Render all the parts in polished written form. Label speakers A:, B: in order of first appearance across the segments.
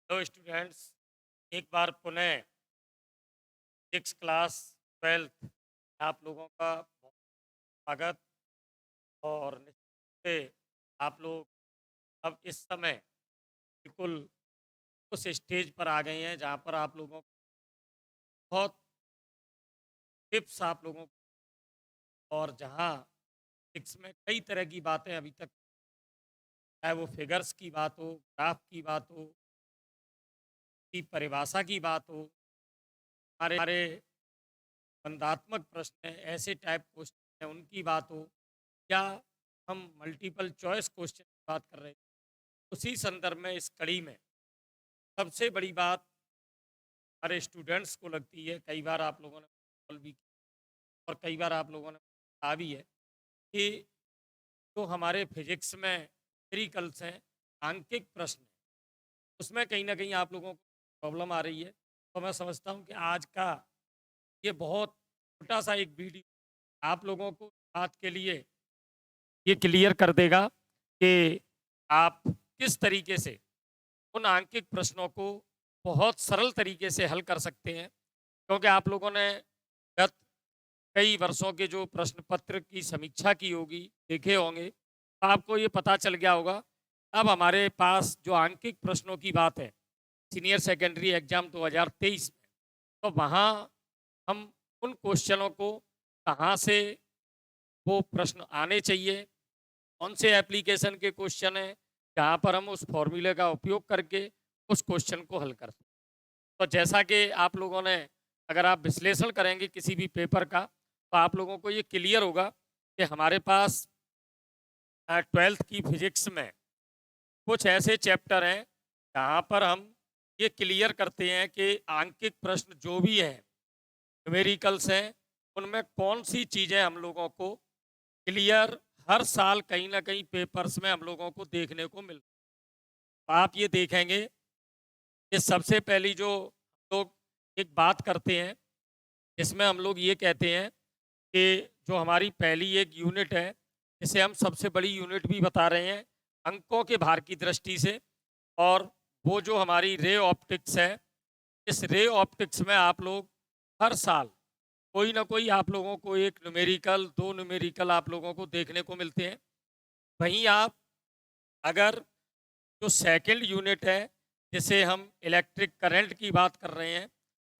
A: Hello students. एक बार पुनः six class twelfth आप लोगों का बहुत स्वागत। और निश्चित से आप लोग अब इस समय बिल्कुल उस स्टेज पर आ गए हैं जहाँ पर आप लोगों को बहुत टिप्स आप लोगों को, और जहाँ सिक्स में कई तरह की बातें अभी तक, चाहे वो फिगर्स की बात हो, ग्राफ की बात हो, की परिभाषा की बात हो, हमारे हमारे बंधात्मक प्रश्न हैं, ऐसे टाइप क्वेश्चन हैं उनकी बात हो, या हम मल्टीपल चॉइस क्वेश्चन की बात कर रहे हैं। उसी संदर्भ में इस कड़ी में सबसे बड़ी बात हमारे स्टूडेंट्स को लगती है, कई बार आप लोगों ने कॉल भी की और कई बार आप लोगों ने कहा भी है कि जो हमारे फिजिक्स में न्यूमेरिकल्स हैं, सांख्यिक प्रश्न हैं, उसमें कहीं ना कहीं आप लोगों को प्रॉब्लम आ रही है। तो मैं समझता हूँ कि आज का ये बहुत छोटा सा एक वीडियो आप लोगों को बात के लिए ये क्लियर कर देगा कि आप किस तरीके से उन आंकिक प्रश्नों को बहुत सरल तरीके से हल कर सकते हैं। क्योंकि आप लोगों ने गत कई वर्षों के जो प्रश्न पत्र की समीक्षा की होगी, देखे होंगे, तो आपको ये पता चल गया होगा। अब हमारे पास जो आंकिक प्रश्नों की बात है, सीनियर सेकेंडरी एग्जाम 2023 में, तो वहाँ हम उन क्वेश्चनों को कहाँ से वो प्रश्न आने चाहिए, कौन से एप्लीकेशन के क्वेश्चन हैं जहाँ पर हम उस फॉर्मूले का उपयोग करके उस क्वेश्चन को हल करते हैं। तो जैसा कि आप लोगों ने, अगर आप विश्लेषण करेंगे किसी भी पेपर का, तो आप लोगों को ये क्लियर होगा कि हमारे पास ट्वेल्थ की फिजिक्स में कुछ ऐसे चैप्टर हैं जहाँ पर हम ये क्लियर करते हैं कि आंकिक प्रश्न जो भी हैं, न्यूमेरिकल्स हैं, उनमें कौन सी चीज़ें हम लोगों को क्लियर हर साल कहीं ना कहीं पेपर्स में हम लोगों को देखने को मिल। आप ये देखेंगे कि सबसे पहली जो लोग एक बात करते हैं, जिसमें हम लोग ये कहते हैं कि जो हमारी पहली एक यूनिट है, जिसे हम सबसे बड़ी यूनिट भी बता रहे हैं अंकों के भार की दृष्टि से, और वो जो हमारी रे ऑप्टिक्स है, इस रे ऑप्टिक्स में आप लोग हर साल कोई ना कोई आप लोगों को एक न्यूमेरिकल, दो न्यूमेरिकल आप लोगों को देखने को मिलते हैं। वहीं आप अगर जो सेकंड यूनिट है, जिसे हम इलेक्ट्रिक करंट की बात कर रहे हैं,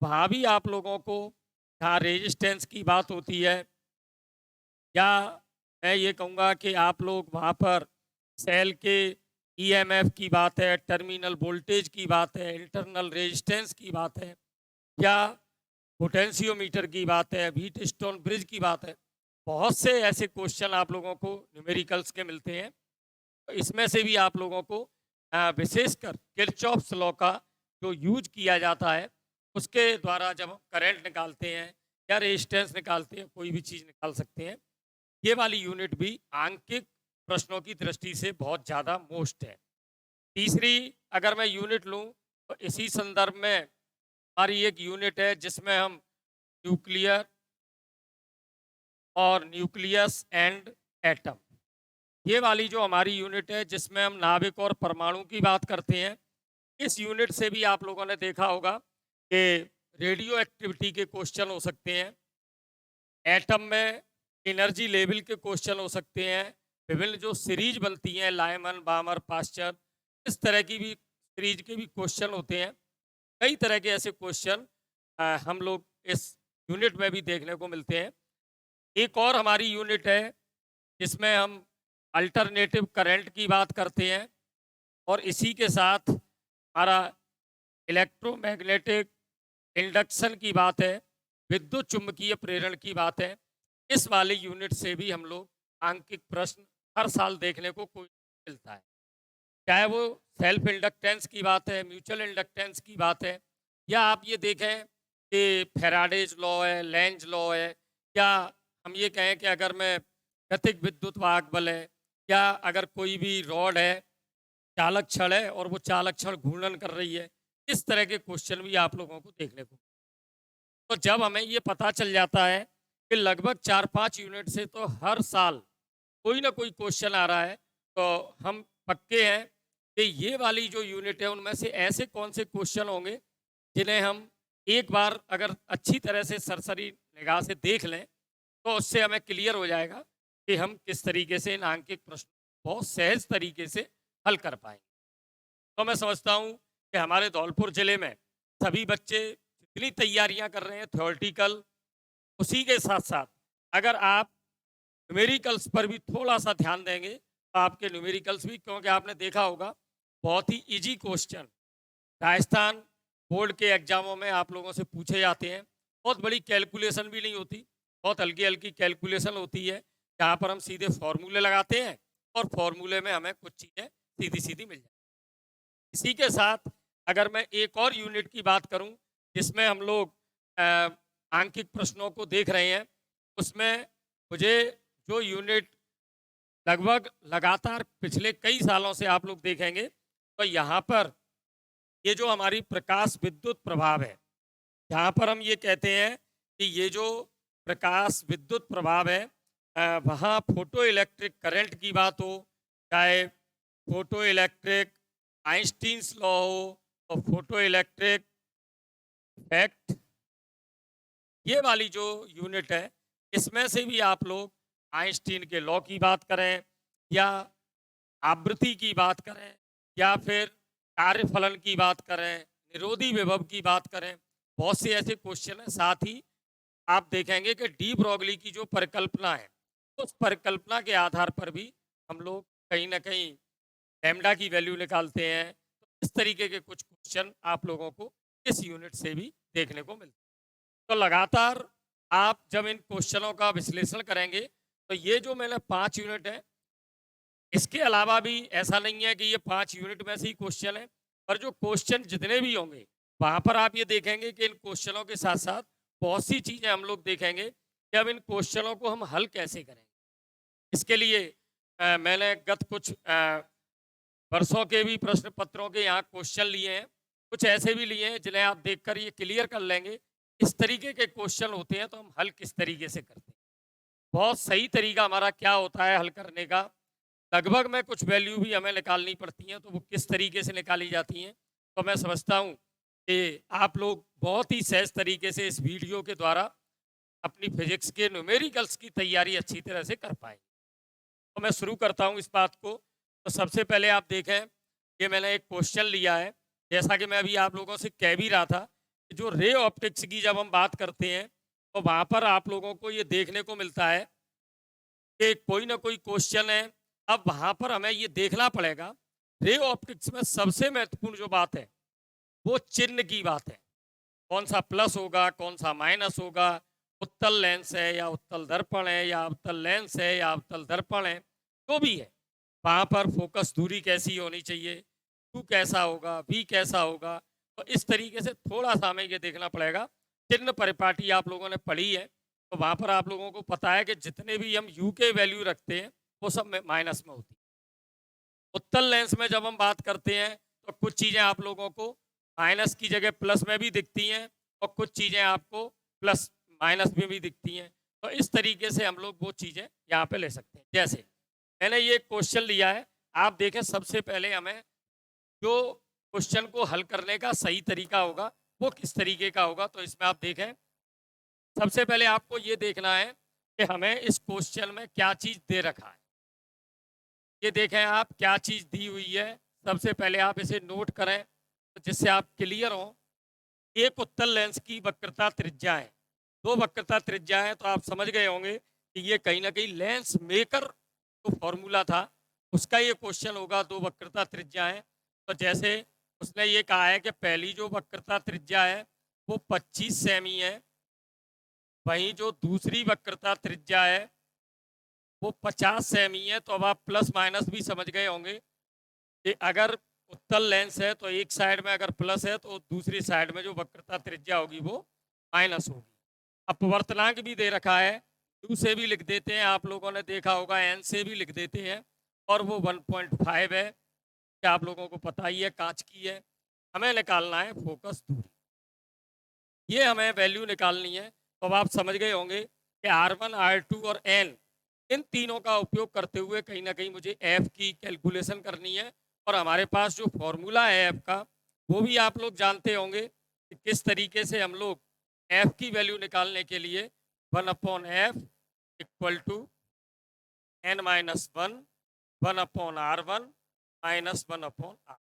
A: वहाँ भी आप लोगों को जहाँ रेजिस्टेंस की बात होती है, या मैं ये कहूँगा कि आप लोग वहाँ पर सेल के ईएमएफ की बात है, टर्मिनल वोल्टेज की बात है, इंटरनल रेजिस्टेंस की बात है, या पोटेंशियोमीटर की बात है, व्हीट स्टोन ब्रिज की बात है। बहुत से ऐसे क्वेश्चन आप लोगों को न्यूमेरिकल्स के मिलते हैं। तो इसमें से भी आप लोगों को विशेषकर किरचॉफ्स लॉ का जो यूज किया जाता है, उसके द्वारा जब हम करंट निकालते हैं या रेजिस्टेंस निकालते हैं, कोई भी चीज़ निकाल सकते हैं। ये वाली यूनिट भी आंकिक प्रश्नों की दृष्टि से बहुत ज़्यादा मोस्ट है। तीसरी अगर मैं यूनिट लूँ, तो इसी संदर्भ में हमारी एक यूनिट है जिसमें हम न्यूक्लियर और न्यूक्लियस एंड एटम, ये वाली जो हमारी यूनिट है जिसमें हम नाभिक और परमाणु की बात करते हैं, इस यूनिट से भी आप लोगों ने देखा होगा कि रेडियो एक्टिविटी के क्वेश्चन हो सकते हैं, एटम में एनर्जी लेवल के क्वेश्चन हो सकते हैं, विभिन्न जो सीरीज बनती हैं लाइमन, बामर, पास्चर, इस तरह की भी सीरीज के भी क्वेश्चन होते हैं। कई तरह के ऐसे क्वेश्चन हम लोग इस यूनिट में भी देखने को मिलते हैं। एक और हमारी यूनिट है जिसमें हम अल्टरनेटिव करंट की बात करते हैं, और इसी के साथ हमारा इलेक्ट्रोमैग्नेटिक इंडक्शन की बात है, विद्युत चुम्बकीय प्रेरण की बात है। इस वाले यूनिट से भी हम लोग आंकिक प्रश्न हर साल देखने को कोई मिलता है, चाहे वो सेल्फ इंडक्टेंस की बात है, म्यूचुअल इंडक्टेंस की बात है, या आप ये देखें कि फेराडेज लॉ है, लेंज लॉ है, या हम ये कहें कि अगर मैं गतिक विद्युत वाहक बल है, या अगर कोई भी रॉड है, चालक छड़ है और वो चालक छड़ घूर्णन कर रही है, इस तरह के क्वेश्चन भी आप लोगों को देखने को। तो जब हमें ये पता चल जाता है कि लगभग 4-5 यूनिट से तो हर साल कोई ना कोई क्वेश्चन आ रहा है, तो हम पक्के हैं कि ये वाली जो यूनिट है उनमें से ऐसे कौन से क्वेश्चन होंगे जिन्हें हम एक बार अगर अच्छी तरह से सरसरी निगाह से देख लें तो उससे हमें क्लियर हो जाएगा कि हम किस तरीके से इन आंकिक प्रश्न बहुत सहज तरीके से हल कर पाएंगे। तो मैं समझता हूँ कि हमारे धौलपुर जिले में सभी बच्चे जितनी तैयारियां कर रहे हैं थ्योरेटिकल, उसी के साथ साथ अगर आप न्यूमेरिकल्स पर भी थोड़ा सा ध्यान देंगे तो आपके न्यूमेरिकल्स भी, क्योंकि आपने देखा होगा बहुत ही इजी क्वेश्चन राजस्थान बोर्ड के एग्जामों में आप लोगों से पूछे जाते हैं। बहुत बड़ी कैलकुलेशन भी नहीं होती, बहुत हल्की हल्की कैलकुलेशन होती है जहाँ पर हम सीधे फॉर्मूले लगाते हैं और फॉर्मूले में हमें कुछ चीज़ें सीधी सीधी मिल जाती हैं। इसी के साथ अगर मैं एक और यूनिट की बात करूं जिसमें हम लोग अ, आंकिक प्रश्नों को देख रहे हैं, उसमें मुझे जो यूनिट लगभग लगातार पिछले कई सालों से आप लोग देखेंगे तो यहाँ पर ये जो हमारी प्रकाश विद्युत प्रभाव है, जहाँ पर हम ये कहते हैं कि ये जो प्रकाश विद्युत प्रभाव है वहाँ फोटो इलेक्ट्रिक करंट की बात हो, चाहे फोटो इलेक्ट्रिक आइंस्टीन्स लॉ हो और फोटो इलेक्ट्रिक इफेक्ट, ये वाली जो यूनिट है इसमें से भी आप लोग आइंस्टीन के लॉ की बात करें या आवृत्ति की बात करें या फिर कार्यफलन की बात करें, निरोधी विभव की बात करें, बहुत से ऐसे क्वेश्चन हैं। साथ ही आप देखेंगे कि डी ब्रॉगली की जो परिकल्पना है उस परिकल्पना के आधार पर भी हम लोग कहीं ना कहीं लैम्डा की वैल्यू निकालते हैं। तो इस तरीके के कुछ क्वेश्चन आप लोगों को इस यूनिट से भी देखने को मिलते हैं। तो लगातार आप जब इन क्वेश्चनों का विश्लेषण करेंगे तो ये जो मैंने 5 यूनिट है, इसके अलावा भी ऐसा नहीं है कि ये 5 यूनिट में से ही क्वेश्चन है, पर जो क्वेश्चन जितने भी होंगे वहाँ पर आप ये देखेंगे कि इन क्वेश्चनों के साथ साथ बहुत सी चीज़ें हम लोग देखेंगे कि अब इन क्वेश्चनों को हम हल कैसे करेंगे। इसके लिए मैंने गत कुछ वर्षों के भी प्रश्न पत्रों के यहाँ क्वेश्चन लिए हैं, कुछ ऐसे भी लिए हैं जिन्हें आप देखकर ये क्लियर कर लेंगे इस तरीके के क्वेश्चन होते हैं तो हम हल किस तरीके से करते हैं। बहुत सही तरीका हमारा क्या होता है हल करने का, लगभग में कुछ वैल्यू भी हमें निकालनी पड़ती हैं तो वो किस तरीके से निकाली जाती हैं। तो मैं समझता हूँ कि आप लोग बहुत ही सहज तरीके से इस वीडियो के द्वारा अपनी फिजिक्स के न्यूमेरिकल्स की तैयारी अच्छी तरह से कर पाएंगे। तो मैं शुरू करता हूँ इस बात को। तो सबसे पहले आप देखें कि मैंने एक क्वेश्चन लिया है, जैसा कि मैं अभी आप लोगों से कह भी रहा था कि जो रे ऑप्टिक्स की जब हम बात करते हैं तो वहाँ पर आप लोगों को ये देखने को मिलता है कि कोई ना कोई क्वेश्चन है। अब वहाँ पर हमें ये देखना पड़ेगा, रे ऑप्टिक्स में सबसे महत्वपूर्ण जो बात है वो चिन्ह की बात है। कौन सा प्लस होगा, कौन सा माइनस होगा, उत्तल लेंस है या उत्तल दर्पण है या अवतल लेंस है या अवतल दर्पण है, जो भी है वहाँ पर फोकस दूरी कैसी होनी चाहिए, टू कैसा होगा, वी कैसा होगा। तो इस तरीके से थोड़ा सा हमें ये देखना पड़ेगा। चिन्ह परिपाटी आप लोगों ने पढ़ी है तो वहाँ पर आप लोगों को पता है कि जितने भी हम यू के वैल्यू रखते हैं वो सब में माइनस में होती है। उत्तल लेंस में जब हम बात करते हैं तो कुछ चीज़ें आप लोगों को माइनस की जगह प्लस में भी दिखती हैं और कुछ चीज़ें आपको प्लस माइनस में भी दिखती हैं। तो इस तरीके से हम लोग वो चीज़ें यहाँ पे ले सकते हैं। जैसे मैंने ये क्वेश्चन लिया है, आप देखें सबसे पहले हमें जो क्वेश्चन को हल करने का सही तरीका होगा वो किस तरीके का होगा। तो इसमें आप देखें सबसे पहले आपको ये देखना है कि हमें इस क्वेश्चन में क्या चीज़ दे रखा है। ये देखें आप क्या चीज़ दी हुई है, सबसे पहले आप इसे नोट करें जिससे आप क्लियर हो। एक उत्तल लेंस की वक्रता त्रिज्या है, दो वक्रता त्रिज्या है, तो आप समझ गए होंगे कि ये कहीं ना कहीं लेंस मेकर जो फॉर्मूला था उसका ये क्वेश्चन होगा। दो वक्रता त्रिज्या है तो जैसे उसने ये कहा है कि पहली जो वक्रता त्रिज्या है वो 25 सेमी है, वहीं जो दूसरी वक्रता त्रिज्या है वो 50 सेमी है। तो अब आप प्लस माइनस भी समझ गए होंगे कि अगर उत्तल लेंस है तो एक साइड में अगर प्लस है तो दूसरी साइड में जो वक्रता त्रिज्या होगी वो माइनस होगी। अपवर्तनांक भी दे रखा है, यू से भी लिख देते हैं, आप लोगों ने देखा होगा एन से भी लिख देते हैं, और वो 1.5 है, क्या आप लोगों को पता ही है, कांच की है। हमें निकालना है फोकस दूरी, ये हमें वैल्यू निकालनी है। तो अब आप समझ गए होंगे कि R1 R2 और N इन तीनों का उपयोग करते हुए कहीं ना कहीं मुझे F की कैलकुलेशन करनी है और हमारे पास जो फॉर्मूला है एफ का, वो भी आप लोग जानते होंगे कि किस तरीके से हम लोग एफ की वैल्यू निकालने के लिए 1/f equal to n-1 1/r1 -1/r।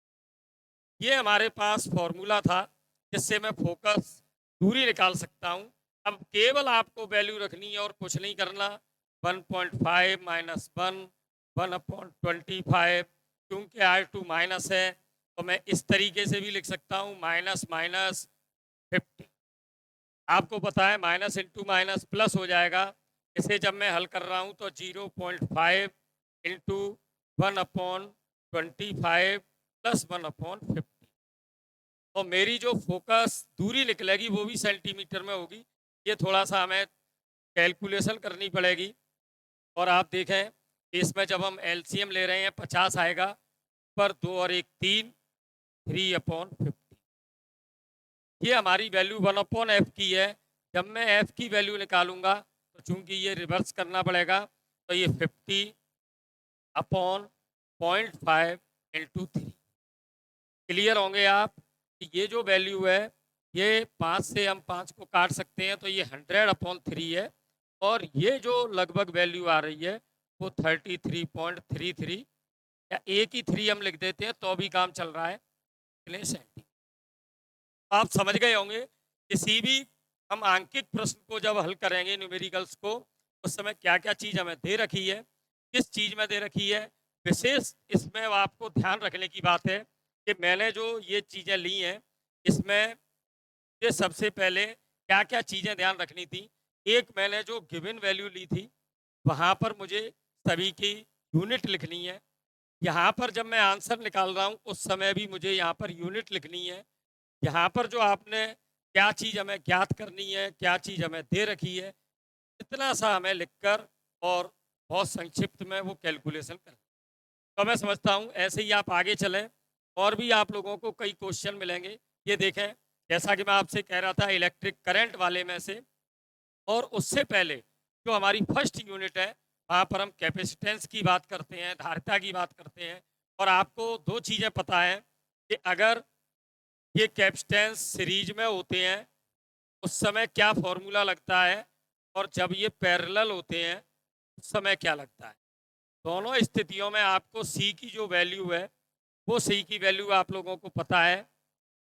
A: ये हमारे पास फॉर्मूला था जिससे मैं फोकस दूरी निकाल सकता हूँ। अब केवल आपको वैल्यू रखनी है और कुछ नहीं करना। 1.5 -1 1/25, क्योंकि R2 माइनस है तो मैं इस तरीके से भी लिख सकता हूँ माइनस माइनस 50। आपको पता है माइनस इंटू माइनस प्लस हो जाएगा। इसे जब मैं हल कर रहा हूँ तो 0.5 इंटू 1/25 प्लस 1/50, तो मेरी जो फोकस दूरी निकलेगी वो भी सेंटीमीटर में होगी। ये थोड़ा सा हमें कैलकुलेशन करनी पड़ेगी। और आप देखें कि इसमें जब हम एलसीएम ले रहे हैं 50 आएगा, पर 2 और 1 3, 3/50। ये हमारी वैल्यू 1/f की है। जब मैं f की वैल्यू निकालूंगा तो चूंकि ये रिवर्स करना पड़ेगा, तो ये 50/0.5 इंटू 3। क्लियर होंगे आप कि ये जो वैल्यू है, ये 5 से हम 5 को काट सकते हैं तो ये 100/3 है। और ये जो लगभग वैल्यू आ रही है वो 33.33, या एक ही 3 हम लिख देते हैं तो भी काम चल रहा है, इतने सेंटी। आप समझ गए होंगे किसी भी हम आंकिक प्रश्न को जब हल करेंगे न्यूमेरिकल्स को, उस समय क्या क्या चीज़ हमें दे रखी है, किस चीज़ में दे रखी है। विशेष इसमें आपको ध्यान रखने की बात है कि मैंने जो ये चीज़ें ली हैं, इसमें ये सबसे पहले क्या क्या चीज़ें ध्यान रखनी थी। एक, मैंने जो गिवन वैल्यू ली थी वहाँ पर मुझे सभी की यूनिट लिखनी है। यहाँ पर जब मैं आंसर निकाल रहा हूँ उस समय भी मुझे यहाँ पर यूनिट लिखनी है। यहाँ पर जो आपने क्या चीज़ हमें ज्ञात करनी है, क्या चीज़ हमें दे रखी है, इतना सा हमें लिखकर और बहुत संक्षिप्त में वो कैलकुलेशन कर, तो मैं समझता हूँ ऐसे ही आप आगे चलें और भी आप लोगों को कई क्वेश्चन मिलेंगे। ये देखें, जैसा कि मैं आपसे कह रहा था इलेक्ट्रिक करंट वाले में से, और उससे पहले जो हमारी फर्स्ट यूनिट है वहाँ पर हम कैपेसिटेंस की बात करते हैं, धारिता की बात करते हैं। और आपको दो चीज़ें पता है कि अगर ये कैपेसिटेंस सीरीज में होते हैं उस समय क्या फॉर्मूला लगता है, और जब ये पैरेलल होते हैं उस समय क्या लगता है। दोनों स्थितियों में आपको सी की जो वैल्यू है वो सी की वैल्यू आप लोगों को पता है।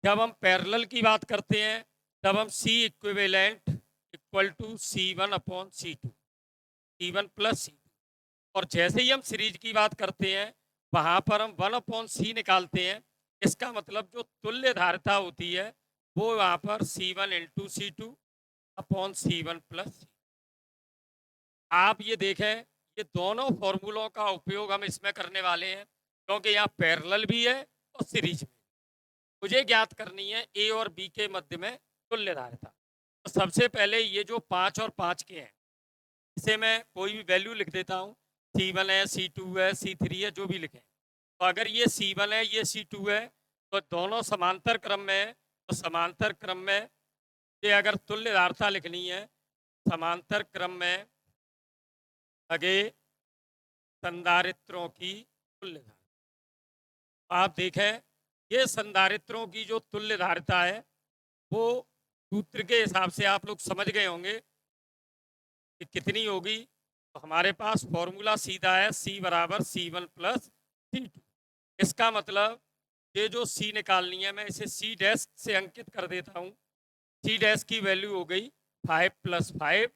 A: जब हम पैरेलल की बात करते हैं तब हम C equivalent equal to C1/C2, C1 plus C2। और जैसे ही हम सीरीज की बात करते हैं वहां पर हम 1/C निकालते हैं। इसका मतलब जो तुल्य धारिता होती है वो वहां पर C1 इंटू C2/C1 प्लस। आप ये देखें, ये दोनों फॉर्मूलों का उपयोग हम इसमें करने वाले हैं क्योंकि यहाँ पैरेलल भी है और सीरीज में। मुझे ज्ञात करनी है ए और बी के मध्य में तुल्य धारिता। तो सबसे पहले ये जो 5 और 5 के हैं, इसे मैं कोई भी वैल्यू लिख देता हूँ। C1 है, C2 है, C3 है, जो भी लिखें। तो अगर ये C1 है, ये C2 है, तो दोनों समांतर क्रम में है। तो समांतर क्रम में ये अगर तुल्य धारिता लिखनी है, समांतर क्रम में लगे संधारित्रों की तुल्य धारिता। आप देखें, ये संधारित्रों की जो तुल्य धारिता है वो सूत्र के हिसाब से आप लोग समझ गए होंगे कि कितनी होगी। तो हमारे पास फॉर्मूला सीधा है C = C1 + C2। इसका मतलब ये जो C निकालनी है मैं इसे C डैश से अंकित कर देता हूँ। C डैश की वैल्यू हो गई 5 + 5,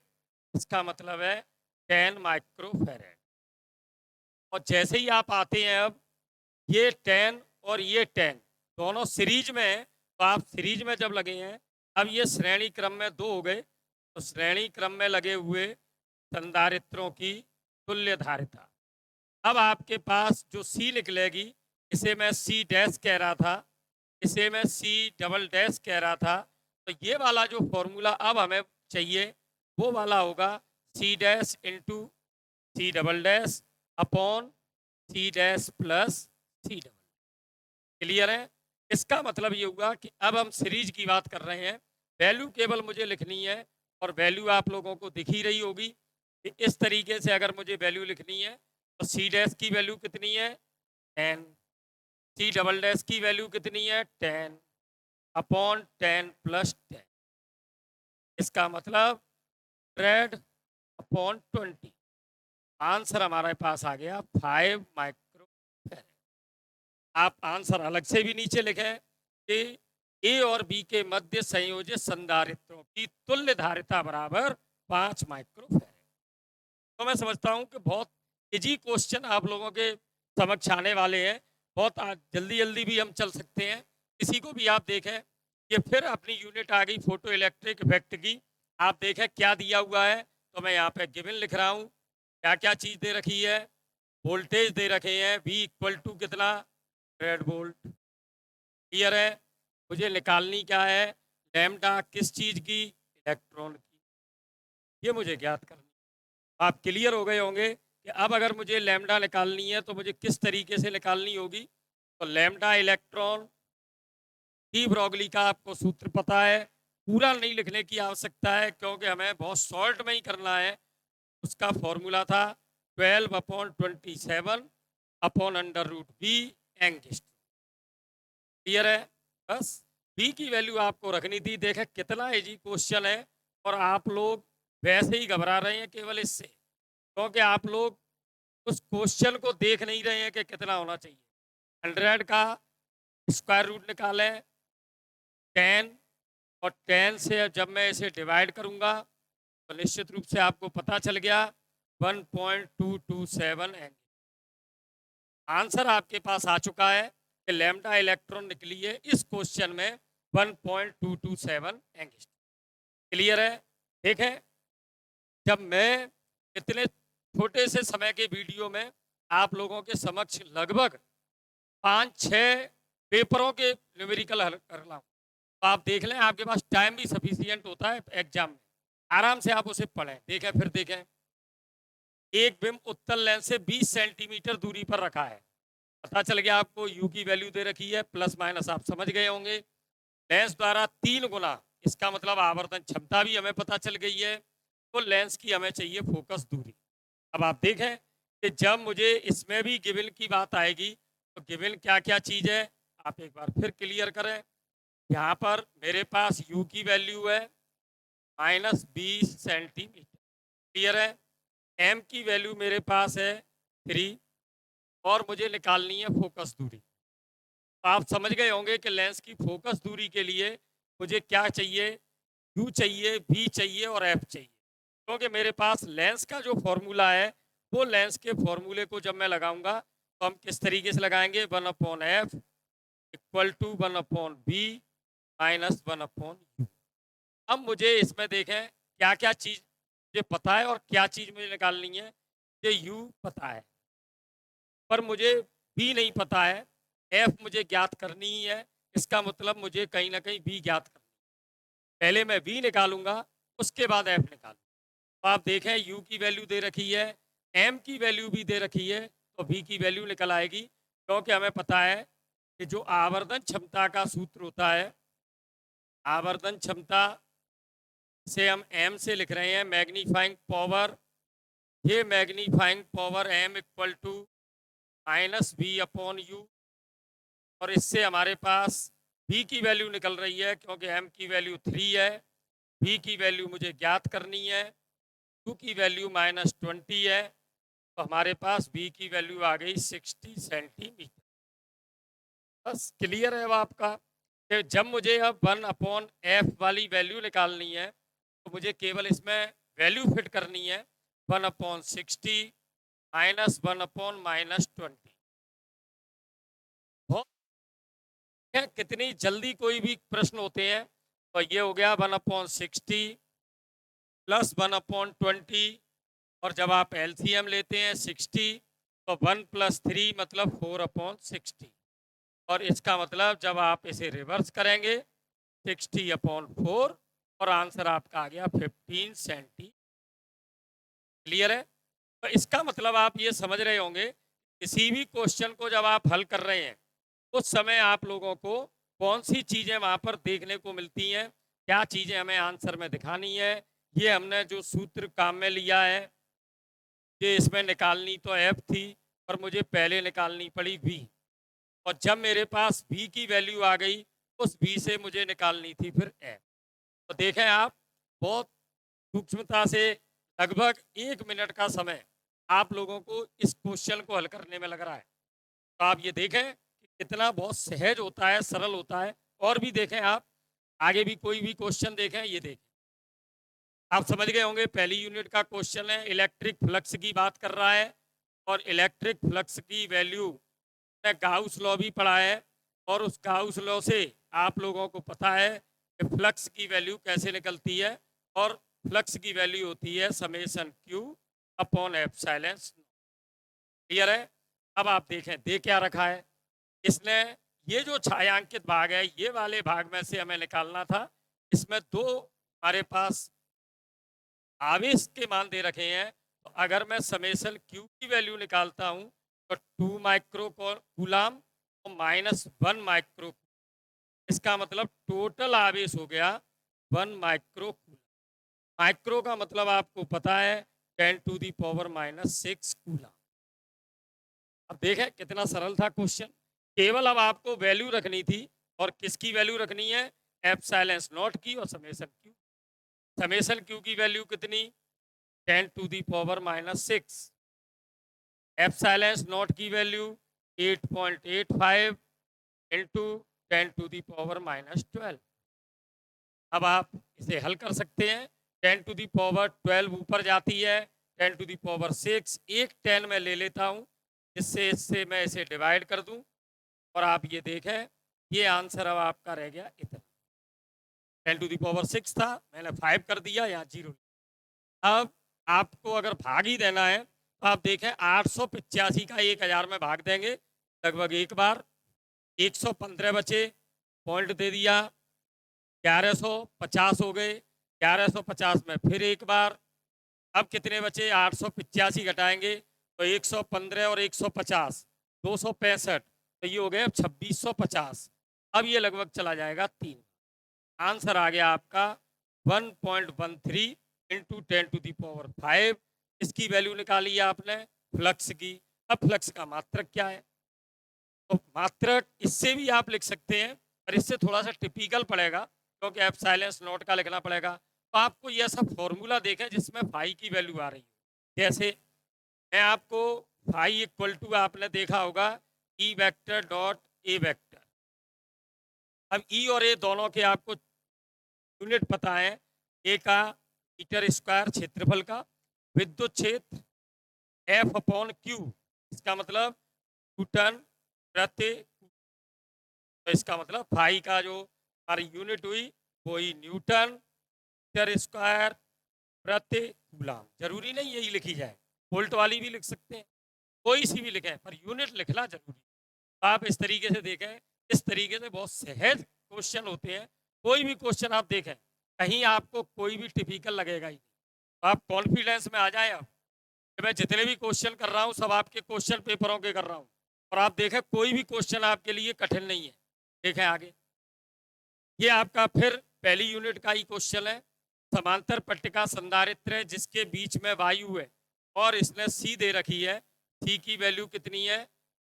A: इसका मतलब है 10 माइक्रोफेरेड। और जैसे ही आप आते हैं अब ये 10 और ये 10 दोनों सीरीज में है, तो आप सीरीज में जब लगे हैं, अब ये श्रेणी क्रम में दो हो गए, तो श्रेणी क्रम में लगे हुए संधारित्रों की तुल्य धारिता। अब आपके पास जो C निकलेगी, इसे मैं C डैश कह रहा था, इसे मैं C डबल डैश कह रहा था। तो ये वाला जो फॉर्मूला अब हमें चाहिए वो वाला होगा C dash into C double dash upon C dash plus C double. Clear है? इसका मतलब ये हुआ कि अब हम सीरीज की बात कर रहे हैं। वैल्यू केवल मुझे लिखनी है और वैल्यू आप लोगों को दिख ही रही होगी कि इस तरीके से अगर मुझे वैल्यू लिखनी है तो C डैश की वैल्यू कितनी है 10, सी डबल डैश की वैल्यू कितनी है 10 अपॉन 10 प्लस 10। इसका मतलब 100 अपॉन 20। आंसर हमारे पास आ गया 5 माइक्रो फैराड। आप आंसर अलग से भी नीचे लिखें कि ए और बी के मध्य संयोजित संधारित्रों की तुल्य धारिता बराबर 5 माइक्रो फैराड। तो मैं समझता हूं कि बहुत इजी क्वेश्चन आप लोगों के समक्ष आने वाले हैं। बहुत जल्दी जल्दी भी हम चल सकते हैं। इसी को भी आप देखें, ये फिर अपनी यूनिट आ गई फोटो इलेक्ट्रिक इफेक्ट की। आप देखें क्या दिया हुआ है, तो मैं यहाँ पे गिवन लिख रहा हूँ। क्या क्या चीज दे रखी है, वोल्टेज दे रखे हैं V इक्वल टू कितना 100 वोल्ट। क्लियर है। मुझे निकालनी क्या है, लैम्डा किस चीज की, इलेक्ट्रॉन की, ये मुझे ज्ञात करनी। आप क्लियर हो गए होंगे कि अब अगर मुझे लैम्डा निकालनी है तो मुझे किस तरीके से निकालनी होगी। तो लैम्डा इलेक्ट्रॉन डी ब्रॉगली का आपको सूत्र पता है, पूरा नहीं लिखने की आवश्यकता है क्योंकि हमें बहुत शॉर्ट में ही करना है। उसका फॉर्मूला था 12 upon 27 upon under root B angstrom. Clear है। बस बी की वैल्यू आपको रखनी थी। देखें कितना इजी क्वेश्चन है और आप लोग वैसे ही घबरा रहे हैं केवल इससे, क्योंकि आप लोग उस क्वेश्चन को देख नहीं रहे हैं कि कितना होना चाहिए। 100 का स्क्वायर रूट निकालें 10, और 10 से जब मैं इसे डिवाइड करूंगा तो निश्चित रूप से आपको पता चल गया 1.227 एंगस्ट्रोम। आंसर आपके पास आ चुका है कि लैम्डा इलेक्ट्रॉन निकली है इस क्वेश्चन में 1.227 एंगस्ट्रोम। क्लियर है। देखें, जब मैं इतने छोटे से समय के वीडियो में आप लोगों के समक्ष लगभग 5-6 पेपरों के न्यूमेरिकल हल कर रहा हूँ, तो आप देख लें, आपके पास टाइम भी सफिशियंट होता है एग्जाम में, आराम से आप उसे पढ़ें। देखें, फिर देखें, एक बिंब उत्तल लेंस से 20 सेंटीमीटर दूरी पर रखा है। पता चल गया आपको, यू की वैल्यू दे रखी है, प्लस माइनस आप समझ गए होंगे। लेंस द्वारा 3 गुना, इसका मतलब आवर्धन क्षमता भी हमें पता चल गई है। तो लेंस की हमें चाहिए फोकस दूरी। अब आप देखें कि जब मुझे इसमें भी गिवन की बात आएगी तो गिवन क्या क्या चीज है आप एक बार फिर क्लियर करें। यहाँ पर मेरे पास यू की वैल्यू है -20 सेंटीमीटर। क्लियर है। एम की वैल्यू मेरे पास है 3, और मुझे निकालनी है फोकस दूरी। आप समझ गए होंगे कि लेंस की फोकस दूरी के लिए मुझे क्या चाहिए, यू चाहिए, बी चाहिए और एफ चाहिए। क्योंकि मेरे पास लेंस का जो फॉर्मूला है वो लेंस के फॉर्मूले को जब मैं लगाऊंगा तो हम किस तरीके से लगाएंगे, 1/f equal to 1/b minus 1/u। अब मुझे इसमें देखें क्या क्या चीज मुझे पता है और क्या चीज मुझे निकालनी है। मुझे यू पता है पर मुझे बी नहीं पता है, एफ मुझे ज्ञात करनी ही है। इसका मतलब मुझे कहीं ना कहीं बी ज्ञात करनी है। पहले मैं बी निकालूंगा, उसके बाद एफ निकालूंगा। तो आप देखें, यू की वैल्यू दे रखी है, एम की वैल्यू भी दे रखी है, तो बी की वैल्यू निकल आएगी। क्योंकि हमें पता है कि जो आवर्धन क्षमता का सूत्र होता है, आवर्धन क्षमता से हम एम से लिख रहे हैं मैग्नीफाइंग पावर। ये magnifying power M equal to -v/u, और इससे हमारे पास v की वैल्यू निकल रही है क्योंकि m की वैल्यू 3 है, v की वैल्यू मुझे ज्ञात करनी है, u की वैल्यू -20 है, तो हमारे पास v की वैल्यू आ गई 60 सेंटीमीटर। बस क्लियर है अब आपका कि जब मुझे अब 1/f वाली वैल्यू निकालनी है तो मुझे केवल इसमें वैल्यू फिट करनी है 1/60 माइनस 1/-20। कितनी जल्दी कोई भी प्रश्न होते हैं। तो ये हो गया 1/60 प्लस 1/20, और जब आप एलसीएम लेते हैं 60 तो 1 + 3 मतलब 4/60, और इसका मतलब जब आप इसे रिवर्स करेंगे 60/4, और आंसर आपका आ गया 15 सेंटी। क्लियर है। तो इसका मतलब आप ये समझ रहे होंगे, किसी भी क्वेश्चन को जब आप हल कर रहे हैं उस समय आप लोगों को कौन सी चीजें वहां पर देखने को मिलती हैं, क्या चीजें हमें आंसर में दिखानी है। ये हमने जो सूत्र काम में लिया है, ये इसमें निकालनी तो एफ थी पर मुझे पहले निकालनी पड़ी वी। और जब मेरे पास v की वैल्यू आ गई, उस v से मुझे निकालनी थी फिर f। तो देखें आप, बहुत सूक्ष्मता से लगभग 1 मिनट का समय आप लोगों को इस क्वेश्चन को हल करने में लग रहा है। तो आप ये देखें कि कितना बहुत सहज होता है, सरल होता है। और भी देखें आप, आगे भी कोई भी क्वेश्चन देखें, ये देखें। आप समझ गए होंगे, पहली यूनिट का क्वेश्चन है, इलेक्ट्रिक फ्लक्स की बात कर रहा है। और इलेक्ट्रिक फ्लक्स की वैल्यू ने गाउस लॉ भी पढ़ा है। और उस गाउस लॉ से आप लोगों को पता है कि फ्लक्स की वैल्यू कैसे निकलती है। और फ्लक्स की वैल्यू होती है summation Q upon epsilon. Clear है? अब आप देखें दे क्या रखा है इसने। ये जो छायांकित भाग है, ये वाले भाग में से हमें निकालना था। इसमें दो हमारे पास आवेश के मान दे रखे हैं। तो अगर मैं समेशन क्यू की वैल्यू निकालता हूं तो 2 माइक्रो कूलाम और -1 माइक्रो। इसका मतलब टोटल आवेश हो गया 1 माइक्रो कूलाम। माइक्रो का मतलब आपको पता है 10⁻⁻6 कूलाम। अब देखें कितना सरल था क्वेश्चन। केवल अब आपको वैल्यू रखनी थी। और किसकी वैल्यू रखनी है? एप्सिलॉन नॉट की और समेशन क्यू। समेशन क्यू की वैल्यू कितनी? 10⁻⁻6। एप्सिलॉन नॉट की वैल्यू 8.85 इंटू 10⁻⁻12। अब आप इसे हल कर सकते हैं। 10⁻12 ऊपर जाती है, 10⁻6 एक 10 में ले लेता हूं, जिससे इससे मैं इसे डिवाइड कर दूं। और आप ये देखें, ये आंसर अब आपका रह गया इतना। 10⁻6 था, मैंने 5 कर दिया, यहाँ 0। अब आपको अगर भाग ही देना है तो आप देखें 885 का 1000 में भाग देंगे लगभग एक बार। 115 बचे, पॉइंट दे दिया। 1150 हो गए, 1150 में फिर एक बार। अब कितने बचे? 885 घटाएंगे तो 115 और 150 265। तो ये हो गए अब 2650। अब ये लगभग चला जाएगा 3। आंसर आ गया आपका 1.13 इंटू 10⁻5। इसकी वैल्यू निकाली है आपने फ्लक्स की। अब फ्लक्स का मात्रक क्या है? तो मात्रक इससे भी आप लिख सकते हैं, पर इससे थोड़ा सा टिपिकल पड़ेगा, क्योंकि एप्सिलॉन नॉट का लिखना पड़ेगा। तो आपको यह सब फॉर्मूला देखें जिसमें फाई की वैल्यू आ रही है। जैसे मैं आपको फाई इक्वल टू आपने देखा होगा E vector dot A vector. अब ई और ए दोनों के आपको यूनिट पता है। ए का मीटर स्क्वायर क्षेत्रफल का, विद्युत क्षेत्र एफ अपॉन क्यू, इसका मतलब न्यूटन प्रति। तो इसका मतलब फाई का जो हमारी यूनिट हुई वही न्यूटन मीटर स्क्वायर प्रति कूलाम। जरूरी नहीं यही लिखी जाए, वोल्ट वाली भी लिख सकते हैं, कोई सी भी लिखें, पर यूनिट लिखना जरूरी। आप इस तरीके से देखें, इस तरीके से बहुत सहज क्वेश्चन होते हैं। कोई भी क्वेश्चन आप देखें, कहीं आपको कोई भी टिपिकल लगेगा ही नहीं। तो आप कॉन्फिडेंस में आ जाए अब कि मैं जितने भी क्वेश्चन कर रहा हूँ सब आपके क्वेश्चन पेपरों के कर रहा हूँ। और आप देखें कोई भी क्वेश्चन आपके लिए कठिन नहीं है। देखें आगे, ये आपका फिर पहली यूनिट का ही क्वेश्चन है। समांतर पट्टिका संधारित्र है जिसके बीच में वायु है और इसने सी दे रखी है। सी की वैल्यू कितनी है?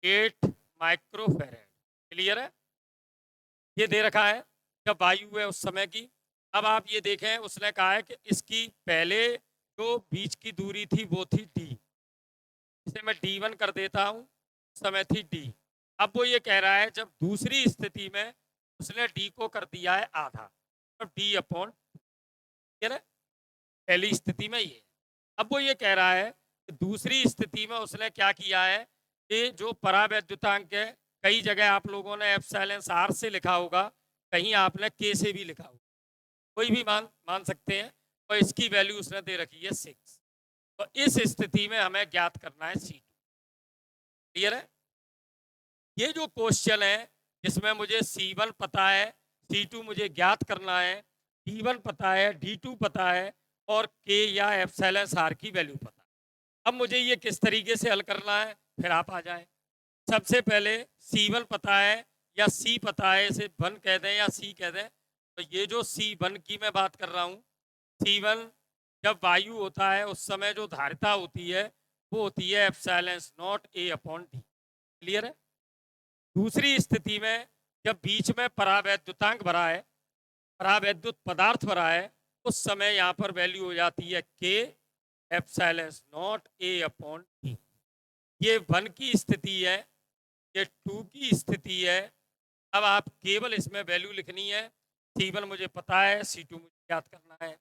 A: 8 माइक्रोफेरेड। क्लियर है? ये दे रखा है जब वायु है उस समय की। अब आप ये देखें, उसने कहा है कि इसकी पहले जो बीच की दूरी थी वो थी डी। इसे मैं D1 कर देता हूँ, समय थी डी। अब वो ये कह रहा है जब दूसरी स्थिति में उसने डी को कर दिया है आधा, तो डी अपॉन, ठीक है, पहली स्थिति में ये। अब वो ये कह रहा है कि दूसरी स्थिति में उसने क्या किया है कि जो परावैद्युतांक है, कई जगह आप लोगों ने एप्सिलॉन आर से लिखा होगा, कहीं आपने के से भी लिखा होगा, कोई भी मान मान सकते हैं। और इसकी वैल्यू उसने दे रखी है 6। तो इस स्थिति में हमें ज्ञात करना है C2। क्लियर है? ये जो क्वेश्चन है जिसमें मुझे C1 पता है, C2 मुझे ज्ञात करना है, D1 पता है, D2 पता है और K या एप्सिलॉन आर की वैल्यू पता है। अब मुझे ये किस तरीके से हल करना है, फिर आप आ जाएं। सबसे पहले C1 पता है या C पता है, इसे 1 कह दें या C कह दें। तो ये जो C1 की मैं बात कर रहा हूँ, C1 जब वायु होता है उस समय जो धारिता होती है वो होती है epsilon not A upon D. Clear है? दूसरी स्थिति में जब बीच में परावैद्युतांक भरा है, परावैद्युत पदार्थ भरा है, उस समय यहाँ पर वैल्यू हो जाती है के epsilon not a upon T. ये 1 की स्थिति है, ये 2 की स्थिति है। अब आप केवल इसमें वैल्यू लिखनी है। C1 मुझे पता है, C2 मुझे याद करना है।